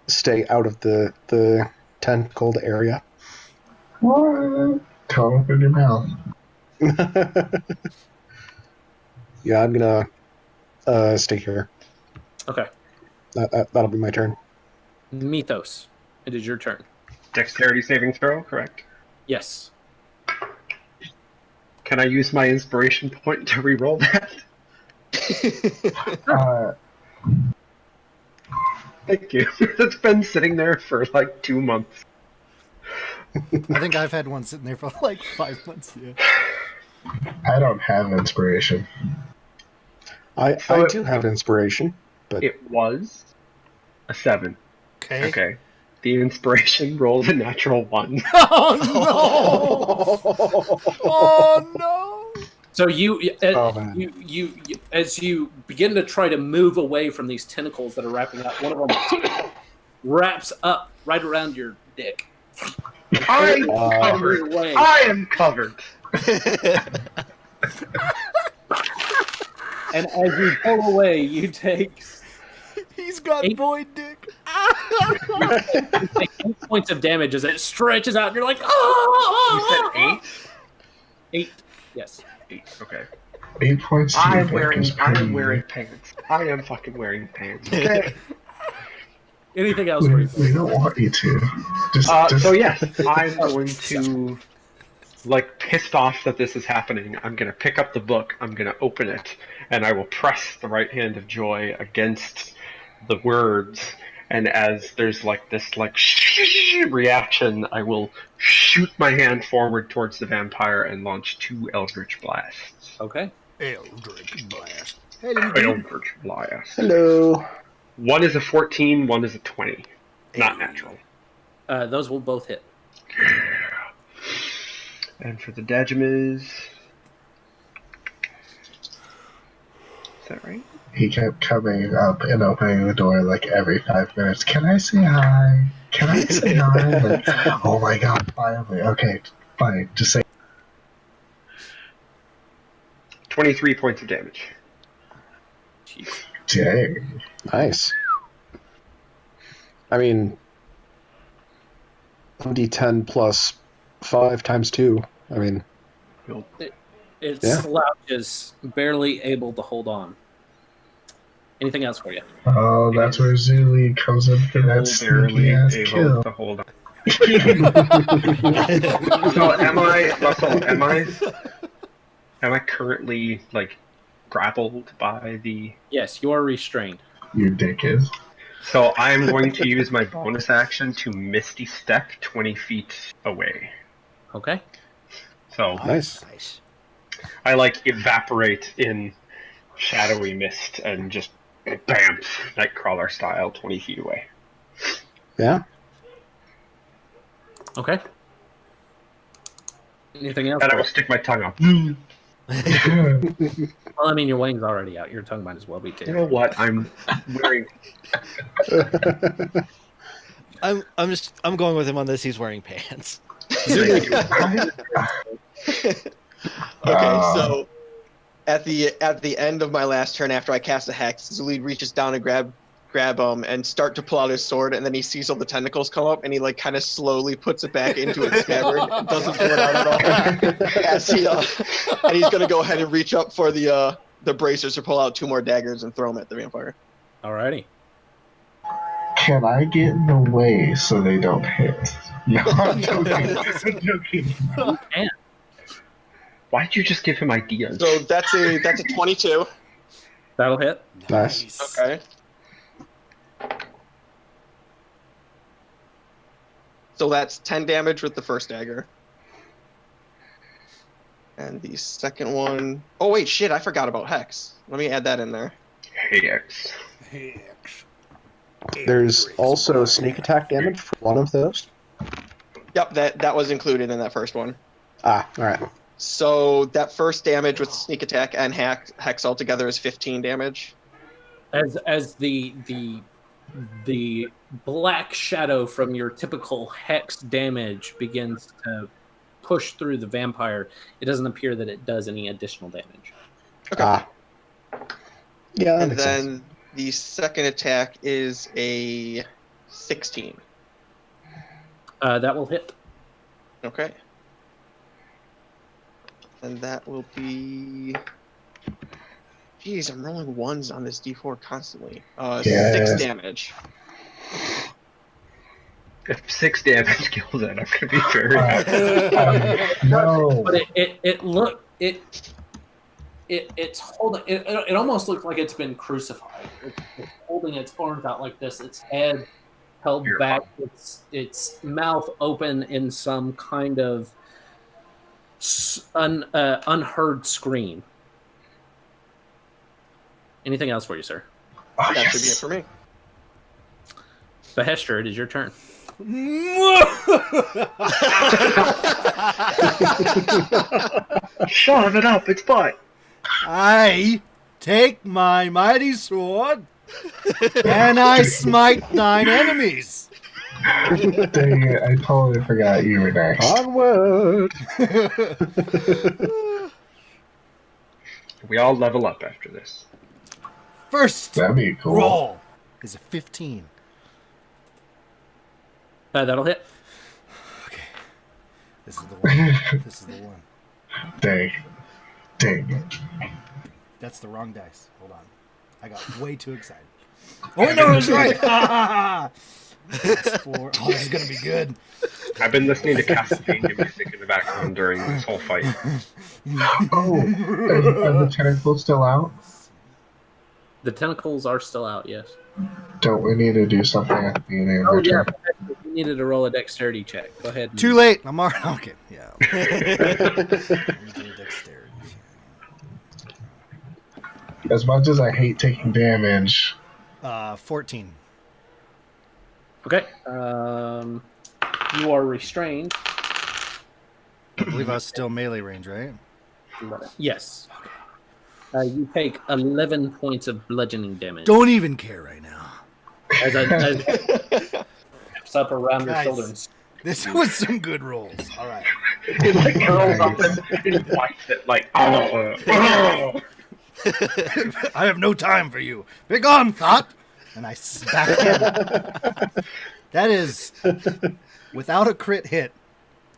stay out of the tentacled area. What? Tongue up in your mouth. Yeah, I'm gonna stay here. Okay. That'll be my turn. Mithos, it is your turn. Dexterity saving throw, correct? Yes. Can I use my inspiration point to reroll that? Thank you. It's been sitting there for like 2 months. I think I've had one sitting there for like 5 months. Yeah. I don't have inspiration. I do have inspiration, but It was a 7. Okay. Okay. The inspiration rolled a natural 1. Oh no! Oh no! So you, Oh, man. you, as you begin to try to move away from these tentacles that are wrapping up, one of them wraps up right around your dick. I'm Wow. covered. I am covered. And as you pull away, you take He's got 8 void dick. 8 points of damage as it stretches out. And you're like, oh! You said 8? 8. Yes. 8. Okay. 8 points. To I'm your wearing. dick is I'm pretty- wearing pants. I am fucking wearing pants. Okay. Anything else for you? We don't want you to. Just So yes, I'm going to, like, pissed off that this is happening. I'm gonna pick up the book. I'm gonna open it, and I will press the right hand of joy against the words. And as there's like this reaction, I will shoot my hand forward towards the vampire and launch 2 Eldritch Blasts. Okay. Eldritch blast. Eldritch Blast. hello. One is a 14, one is a 20. Not natural. Those will both hit. And for the Dajamas... Is that right? He kept coming up and opening the door like every 5 minutes. Can I say hi? Can I say hi? Like, oh my god, finally. Okay, fine. Just say. 23 points of damage. Jeez. Dang. Nice. I mean, 1d10 plus 5 times 2. I mean, It Yeah. slouches, barely able to hold on. Anything else for you? Oh, that's where Xullyd comes in for that Barely sneaky ass able kill. to hold on. So am I, Russell, am I currently, like, grappled by the... Yes, you are restrained. Your dick is. So I'm going to use my bonus action to Misty Step 20 feet away. Okay. So nice. Nice. I, like, evaporate in shadowy mist and just bam, Nightcrawler style, 20 feet away. Yeah. Okay. Anything else? And I will stick my tongue out. Well, I mean, your wing's already out. Your tongue might as well be You too. know what? I'm wearing... I'm going with him on this. He's wearing pants. Thank you. Okay, so at the end of my last turn, after I cast a hex, Xullyd reaches down and grab him and start to pull out his sword, and then he sees all the tentacles come up, and he like kind of slowly puts it back into its scabbard, doesn't pull it out at all. As he and he's gonna go ahead and reach up for the bracers to pull out 2 more daggers and throw them at the vampire. Alrighty. Can I get in the way so they don't hit? No, I'm joking. I'm joking. And Why'd you just give him ideas? So that's a 22. that'll hit. Nice. Okay. So that's 10 damage with the first dagger. And the second one... Oh, wait, shit, I forgot about Hex. Let me add that in there. Hex. There's also sneak attack damage for one of those. Yep, that was included in that first one. Ah, all right. So that first damage with sneak attack and Hex altogether is 15 damage. As the black shadow from your typical hex damage begins to push through the vampire, it doesn't appear that it does any additional damage. Okay. Ah. Yeah, that And makes then sense. the second attack is a 16. That will hit. Okay. And that will be... Jeez, I'm rolling 1s on this d4 constantly. 6 damage. If 6 damage kills it, I'm gonna be very happy. No. But it's holding. It almost looks like it's been crucified. It's holding its arms out like this. Its head held You're back. Its mouth open in some kind of unheard scream. Anything else for you, sir? Oh, That should be it yes. for me. Bahesht'ur, it is your turn. Shove it up its butt. I take my mighty sword and I smite thine enemies. Dang it, I totally forgot you were next. Onward! We all level up after this. First That'd be cool. roll is a 15. That'll hit. Okay. This is the one. This is the one. Dang it. That's the wrong dice. Hold on. I got way too excited. Oh, no, it's right. That's 4. Oh, this is going to be good. I've been listening to Castlevania music in the background during this whole fight. Oh, are the tentacles still out? The tentacles are still out, yes. Don't we need to do something at the beginning of Oh, our yeah. turn? You needed to roll a dexterity check. Go ahead. Too late. I'm already. Okay. Yeah. Dexterity. As much as I hate taking damage, 14. Okay. You are restrained. I believe I was still melee range, right? Yes. You take 11 points of bludgeoning damage. Don't even care right now. As up around your Guys. shoulders. This was some good rolls. All right. It like curls up and bites it like, oh. I have no time for you. Be gone, thought. And I smack him. That is, without a crit hit,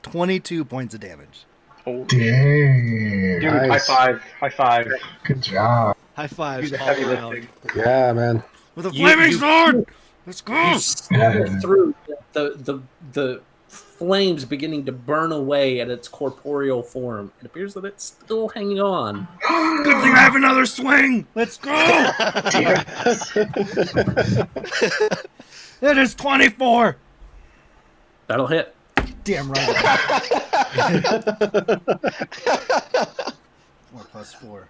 22 points of damage. dang. Dude, Nice. high five. Good job. High Do fives the all heavy around. lifting. Yeah, man. With a You- flaming you- sword! Let's go! You stab through the flames beginning to burn away at its corporeal form. It appears that it's still hanging on. Good thing I have another swing! Let's go! That is 24! That'll hit. Damn right. 4 plus 4.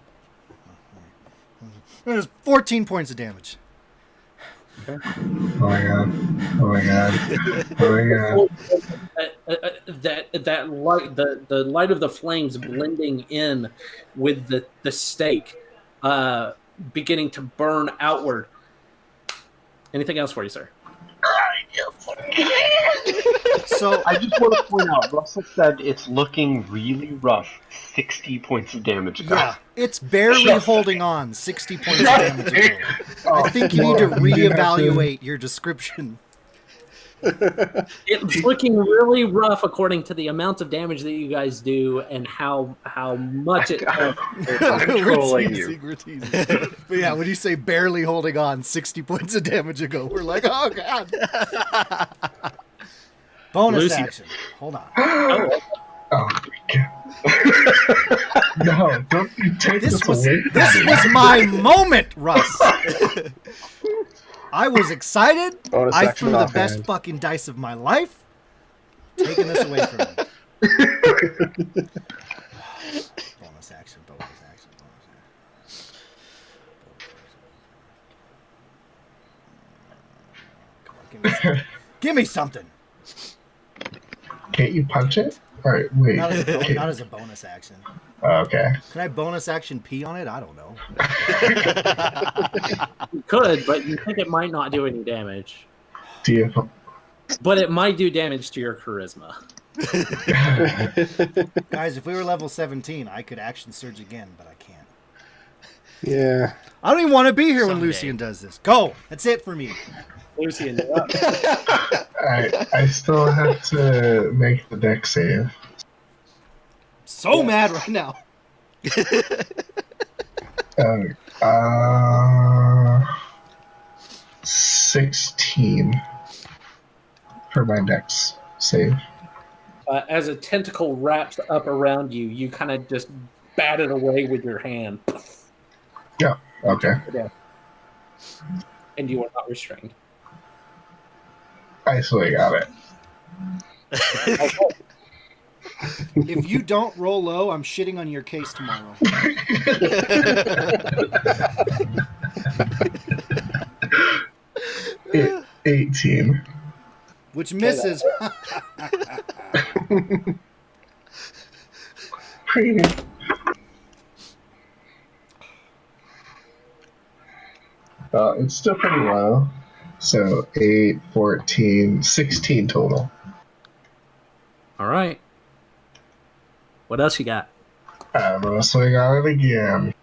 That is 14 points of damage. Oh my god. Oh my god. Oh my god. That light, the light of the flames blending in with the stake, beginning to burn outward. Anything else for you, sir? So, I just want to point out, Russell said it's looking really rough. 60 points of damage. yeah, it's barely Just holding on 60 points of damage ago. I think you need to Well, we did have to- reevaluate your description. It's looking really rough according to the amount of damage that you guys do and how much it. I'm We're trolling teasing, you. we're teasing. But yeah, when you say barely holding on 60 points of damage ago, we're like, oh god. Bonus Lucien. action. Hold on. Oh, Oh my god. No, don't you take this, This was away from this me. was my moment, Russ. I was excited. Bonus I action threw the offhand. best fucking dice of my life. Taking this away from me. Bonus action, bonus action, bonus action. Come on, give me something. Can't you punch it? Alright, wait. Not as, a, Okay. not as a bonus action. Okay. Can I bonus action pee on it? I don't know. you could, but you think it might not do any damage. Do you But it might do damage to your charisma. Guys, if we were level 17, I could action surge again, but I can't. Yeah. I don't even want to be here when Someday. Lucien does this. Go! That's it for me. Lucien, you're up. I still have to make the deck save. So mad right now. 16 for my dex save. As a tentacle wraps up around you, you kind of just bat it away with your hand. Yeah. Okay. And you are not restrained. I still got it. If you don't roll low, I'm shitting on your case tomorrow. 18. Which misses. It's still pretty low. So 8, 14, 16 total. All right. What else you got? I'm gonna swing on it again.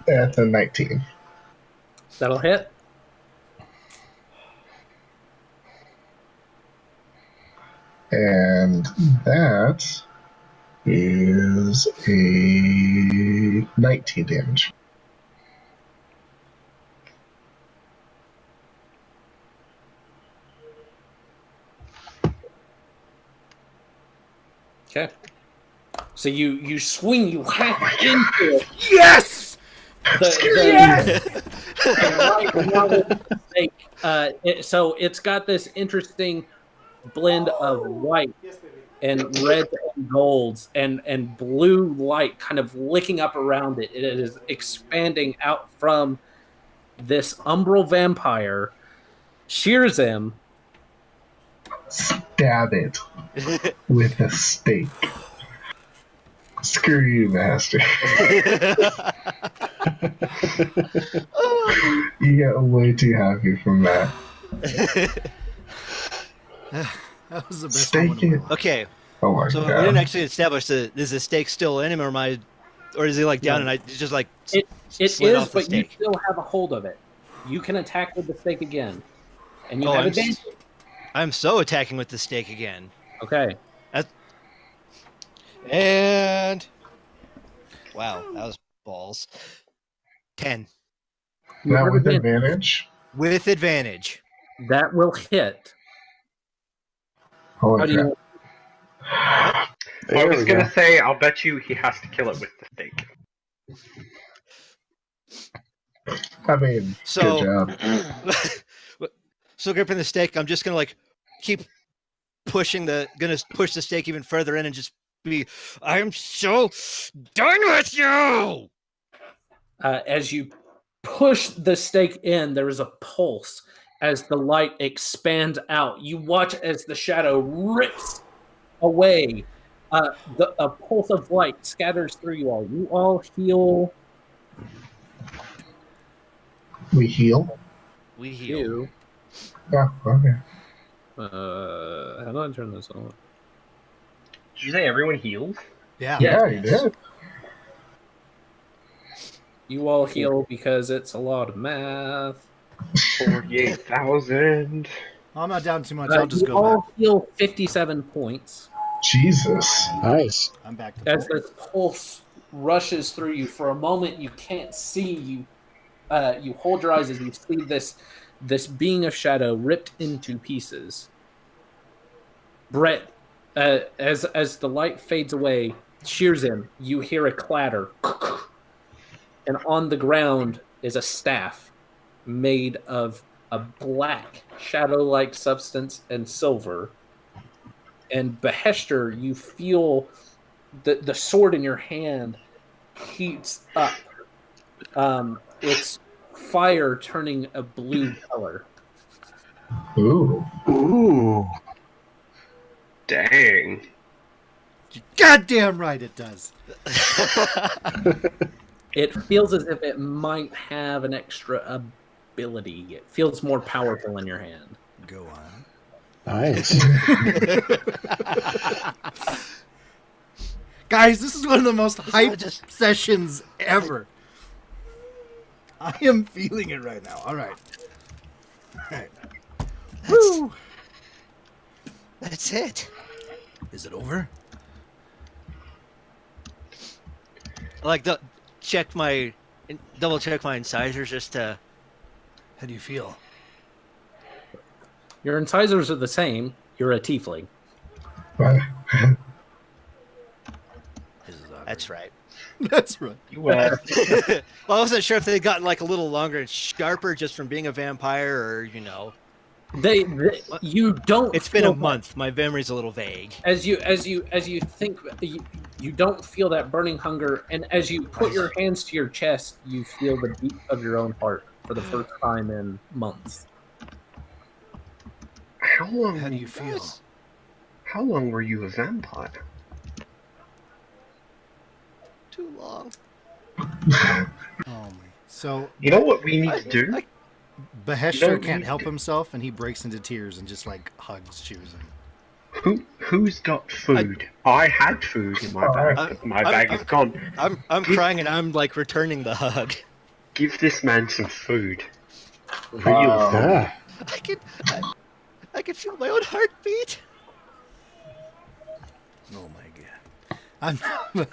At the 19. That'll hit. And that is a 19 damage. Okay. So you swing, you hack into it. Yes! So it's got this interesting blend of white and red and golds and blue light kind of licking up around it. It is expanding out from this umbral vampire, Sherzim. Stab it with a stake. Screw you, master. You get way too happy from that. That was the best Stake moment of my it. life. Okay, Oh my so god. we didn't actually establish is the stake still in him, or is he like down and I just like It slid is, off the but you stake? still have a hold of it. You can attack with the stake again, and you Oh, have I'm advantage. I'm so attacking with the stake again. Okay. And wow, that was balls. 10 Now with Advantage. advantage. with advantage. That will hit. How Holy do you? crap. I was going to say, I'll bet you he has to kill it with the stake. I mean, So- good job. So gripping the stake, I'm just gonna like keep push the stake even further in and just be, I'm so done with you. As you push the stake in, there is a pulse as the light expands out. You watch as the shadow rips away. A pulse of light scatters through you all. You all heal We heal? We heal. you. Yeah, okay. How do I turn this on? Did you say everyone heals? Yeah. Yeah, you did. You all heal because it's a lot of math. 48,000. I'm not down too much. I'll just you go all back. heal 57 points. Jesus. Nice. I'm back to As full. this pulse rushes through you, for a moment you can't see. You hold your eyes as you see this being of shadow ripped into pieces. Brett, as the light fades away, Sherzim, you hear a clatter, and on the ground is a staff made of a black shadow-like substance and silver. And Bahesht'ur, you feel the sword in your hand heats up. It's fire turning a blue color. Ooh. Ooh. Dang. Goddamn right it does. It feels as if it might have an extra ability. It feels more powerful in your hand. Go on. Nice. Guys, this is one of the most hyped just- sessions ever. I am feeling it right now. All right. All right. Woo! That's it. Is it over? Like double check my incisors just to. How do you feel? Your incisors are the same. You're a tiefling. What? This is awkward. That's right. That's right. You Well, I wasn't sure if they'd gotten like a little longer and sharper just from being a vampire, or You don't. It's been a feel month. My memory's a little vague. As you think, you don't feel that burning hunger, and as you put your hands to your chest, you feel the beat of your own heart for the first time in months. How long? How do you feel? How long were you a vampire? Too long. Oh my. So You know what we need to do? Bahesht'ur can't help himself, and he breaks into tears and just like hugs Sherzim. Who's got food? I had food in my bag, but my bag is gone. I'm crying and I'm like returning the hug. Give this man some food. Real Yeah. I can feel my own heartbeat. Oh my god.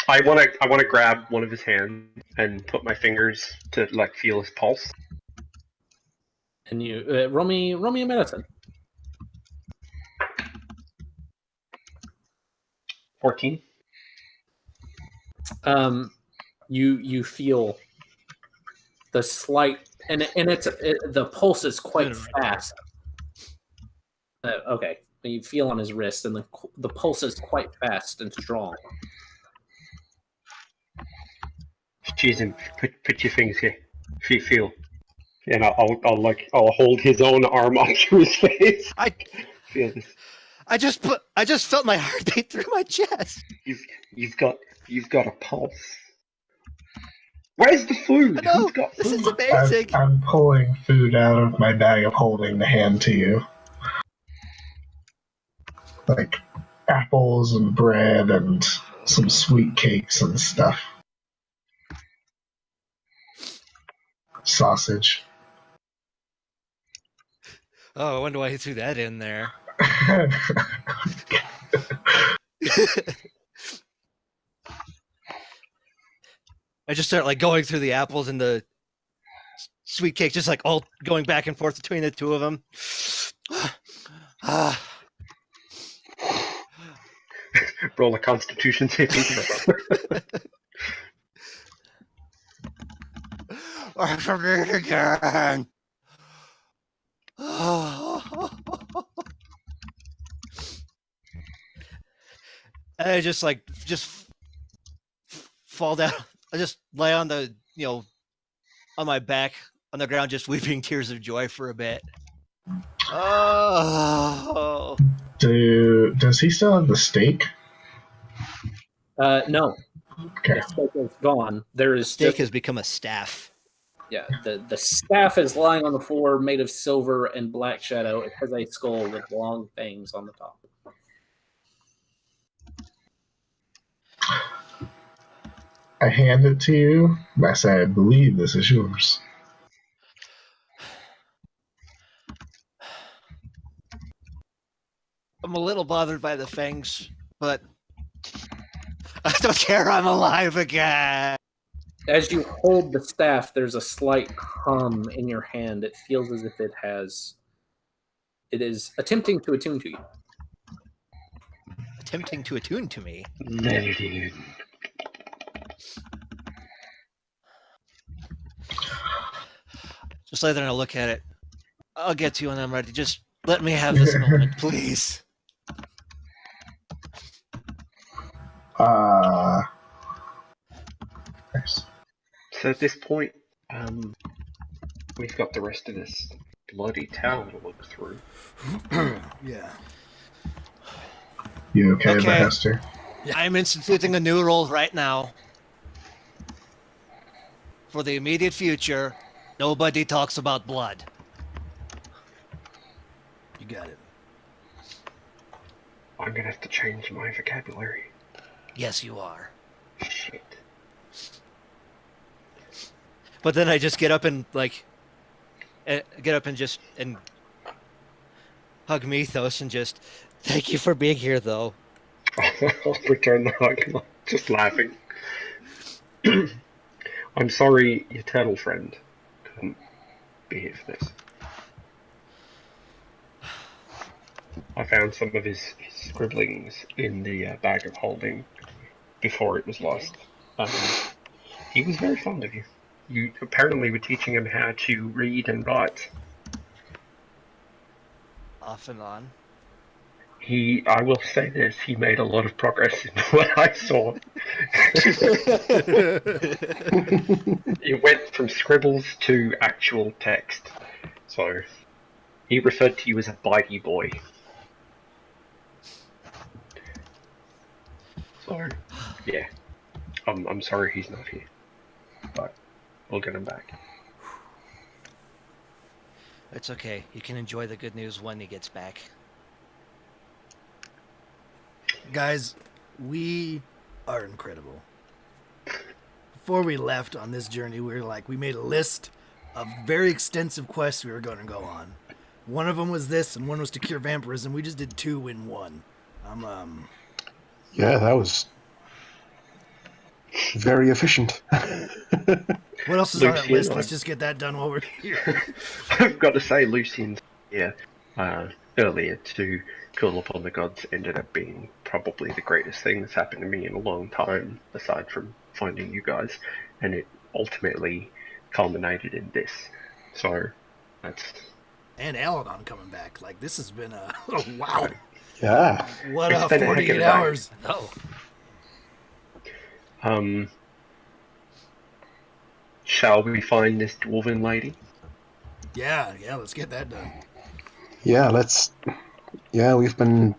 I want to grab one of his hands and put my fingers to like feel his pulse. And you roll me a medicine. 14. You feel the slight, and the pulse is quite fast. Okay, you feel on his wrist, and the pulse is quite fast and strong. Sherzim, put your fingers here. Feel. And I'll hold his own arm up to his face. Feel this. I just felt my heartbeat through my chest. You've got a pulse. Where's the food? No, Who's got food? this is amazing. I'm pulling food out of my bag of holding to hand to you. Like apples and bread and some sweet cakes and stuff. Sausage. Oh, I wonder why he threw that in there. I just start like going through the apples and the sweet cake, just like all going back and forth between the two of them. Roll a Constitution saving throw. I shall do it again. And I just fall down. I just lay on the on my back on the ground, just weeping tears of joy for a bit. Oh. Does he still have the stake? No. Okay. The stake is gone. There is Stake has become a staff. Yeah, the staff is lying on the floor, made of silver and black shadow. It has a skull with long fangs on the top. I hand it to you. I say, I believe this is yours. I'm a little bothered by the fangs, but I don't care. I'm alive again. As you hold the staff, there's a slight hum in your hand. It feels as if it is attempting to attune to you. Attempting to attune to me. Let it in. Just lay there and I'll look at it. I'll get to you when I'm ready. Just let me have this moment, please. Nice. So at this point, we've got the rest of this bloody town to look through. Yeah. You okay, Okay. Bahesht'ur? I'm instituting a new rule right now. For the immediate future, nobody talks about blood. You got it. I'm gonna have to change my vocabulary. Yes, you are. Shit. But then I just get up and just hug Mithos and just thank you for being here, though. I'll return the hug, just laughing. I'm sorry your turtle friend couldn't be here for this. I found some of his scribblings in the bag of holding before it was lost. He was very fond of you. You apparently were teaching him how to read and write. Off and on. I will say this, he made a lot of progress in what I saw. It went from scribbles to actual text. So, he referred to you as a bitey boy. So, yeah. I'm sorry he's not here. But we'll get him back. It's okay. You can enjoy the good news when he gets back. Guys, we are incredible. Before we left on this journey, we made a list of very extensive quests we were going to go on. One of them was this, and one was to cure vampirism. We just did 2 in 1. Yeah, that was very efficient. What else is on that list? Let's just get that done while we're here. I've got to say, Lucien's earlier to call upon the gods ended up being probably the greatest thing that's happened to me in a long time, aside from finding you guys, and it ultimately culminated in this. So, that's... And Alannon coming back. Like, this has been a... Oh, wow. Yeah. What a 48 hours. Oh. Shall we find this dwarven lady? Yeah, let's get that done. Yeah, we've been...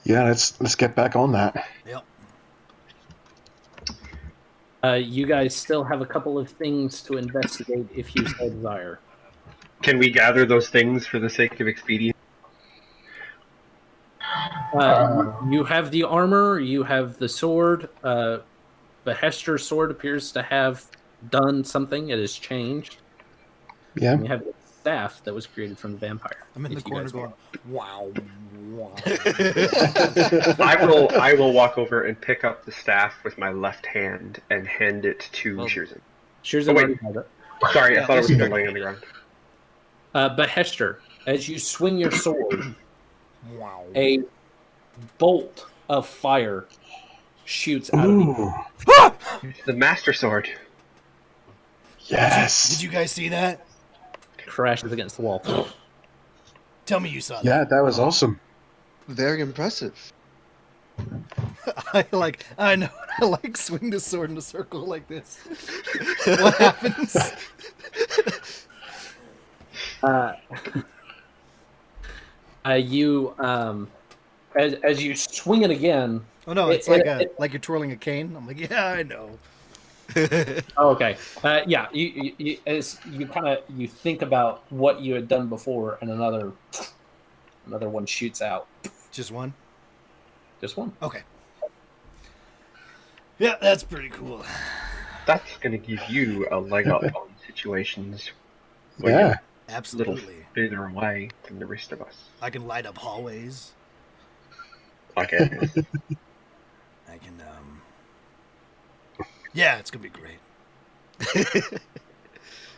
Yeah, let's get back on that. Yep. You guys still have a couple of things to investigate if you so desire. Can we gather those things for the sake of expedience? You have the armor, you have the sword. Bahesht'ur's sword appears to have done something. It has changed. Yeah. And you have the staff that was created from the vampire. I'm in the corner going, wow. I will walk over and pick up the staff with my left hand and hand it to Sherzim. Sherzim already has it. Sorry, I thought it was still laying on the ground. Bahesht'ur, as you swing your sword, Wow. a bolt of fire shoots out of you. It's the Master Sword. Yes. Did you guys see that? Crashes against the wall. Tell me you saw that. Yeah, that was awesome. Very impressive. I know. I like swing the sword in a circle like this. What happens? You as you swing it again. Oh no, it's like you're twirling a cane. I'm like, yeah, I know. Okay. Yeah. You as you you think about what you had done before, and another one shoots out. Just one. Just one. Okay. Yeah, that's pretty cool. That's going to give you a leg up on situations where Yeah. you're Absolutely. a little further away than the rest of us. I can light up hallways. Okay. I can yeah, it's gonna be great.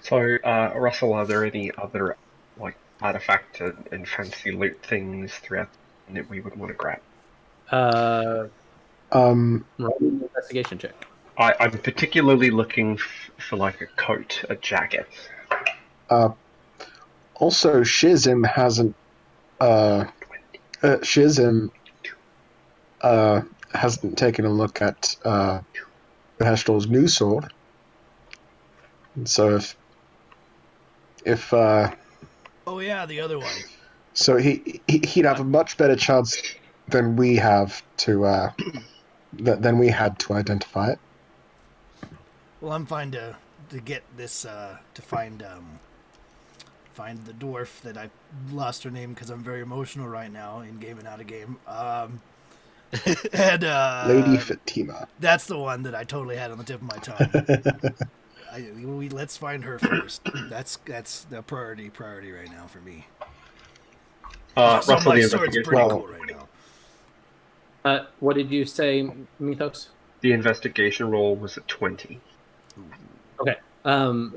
So, Russell, are there any other artifact and fancy loot things throughout that we would want to grab? Roll an investigation check. I'm particularly looking for a coat, a jacket. Also, Sherzim hasn't. Sherzim hasn't taken a look at Bahesht'ur's new sword. And so if Oh yeah, the other one. so he'd have a much better chance than we have to than we had to identify it. Well, I'm fine to get this to find the dwarf that I lost her name because I'm very emotional right now in game and out of game. And Lady Fatima. That's the one that I totally had on the tip of my tongue. Let's find her first. That's the priority right now for me. So Russell, my the sword's investigation. pretty cool right now. What did you say, Mithos? The investigation roll was a 20. Okay.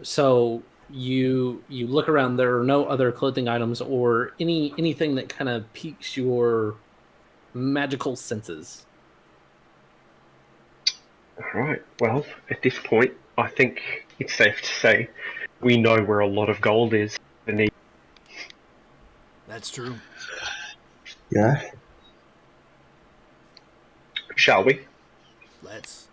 So you look around. There are no other clothing items or anything that kind of piques your magical senses. Alright, well, at this point, I think it's safe to say we know where a lot of gold is beneath. That's true. Yeah. Shall we? Let's.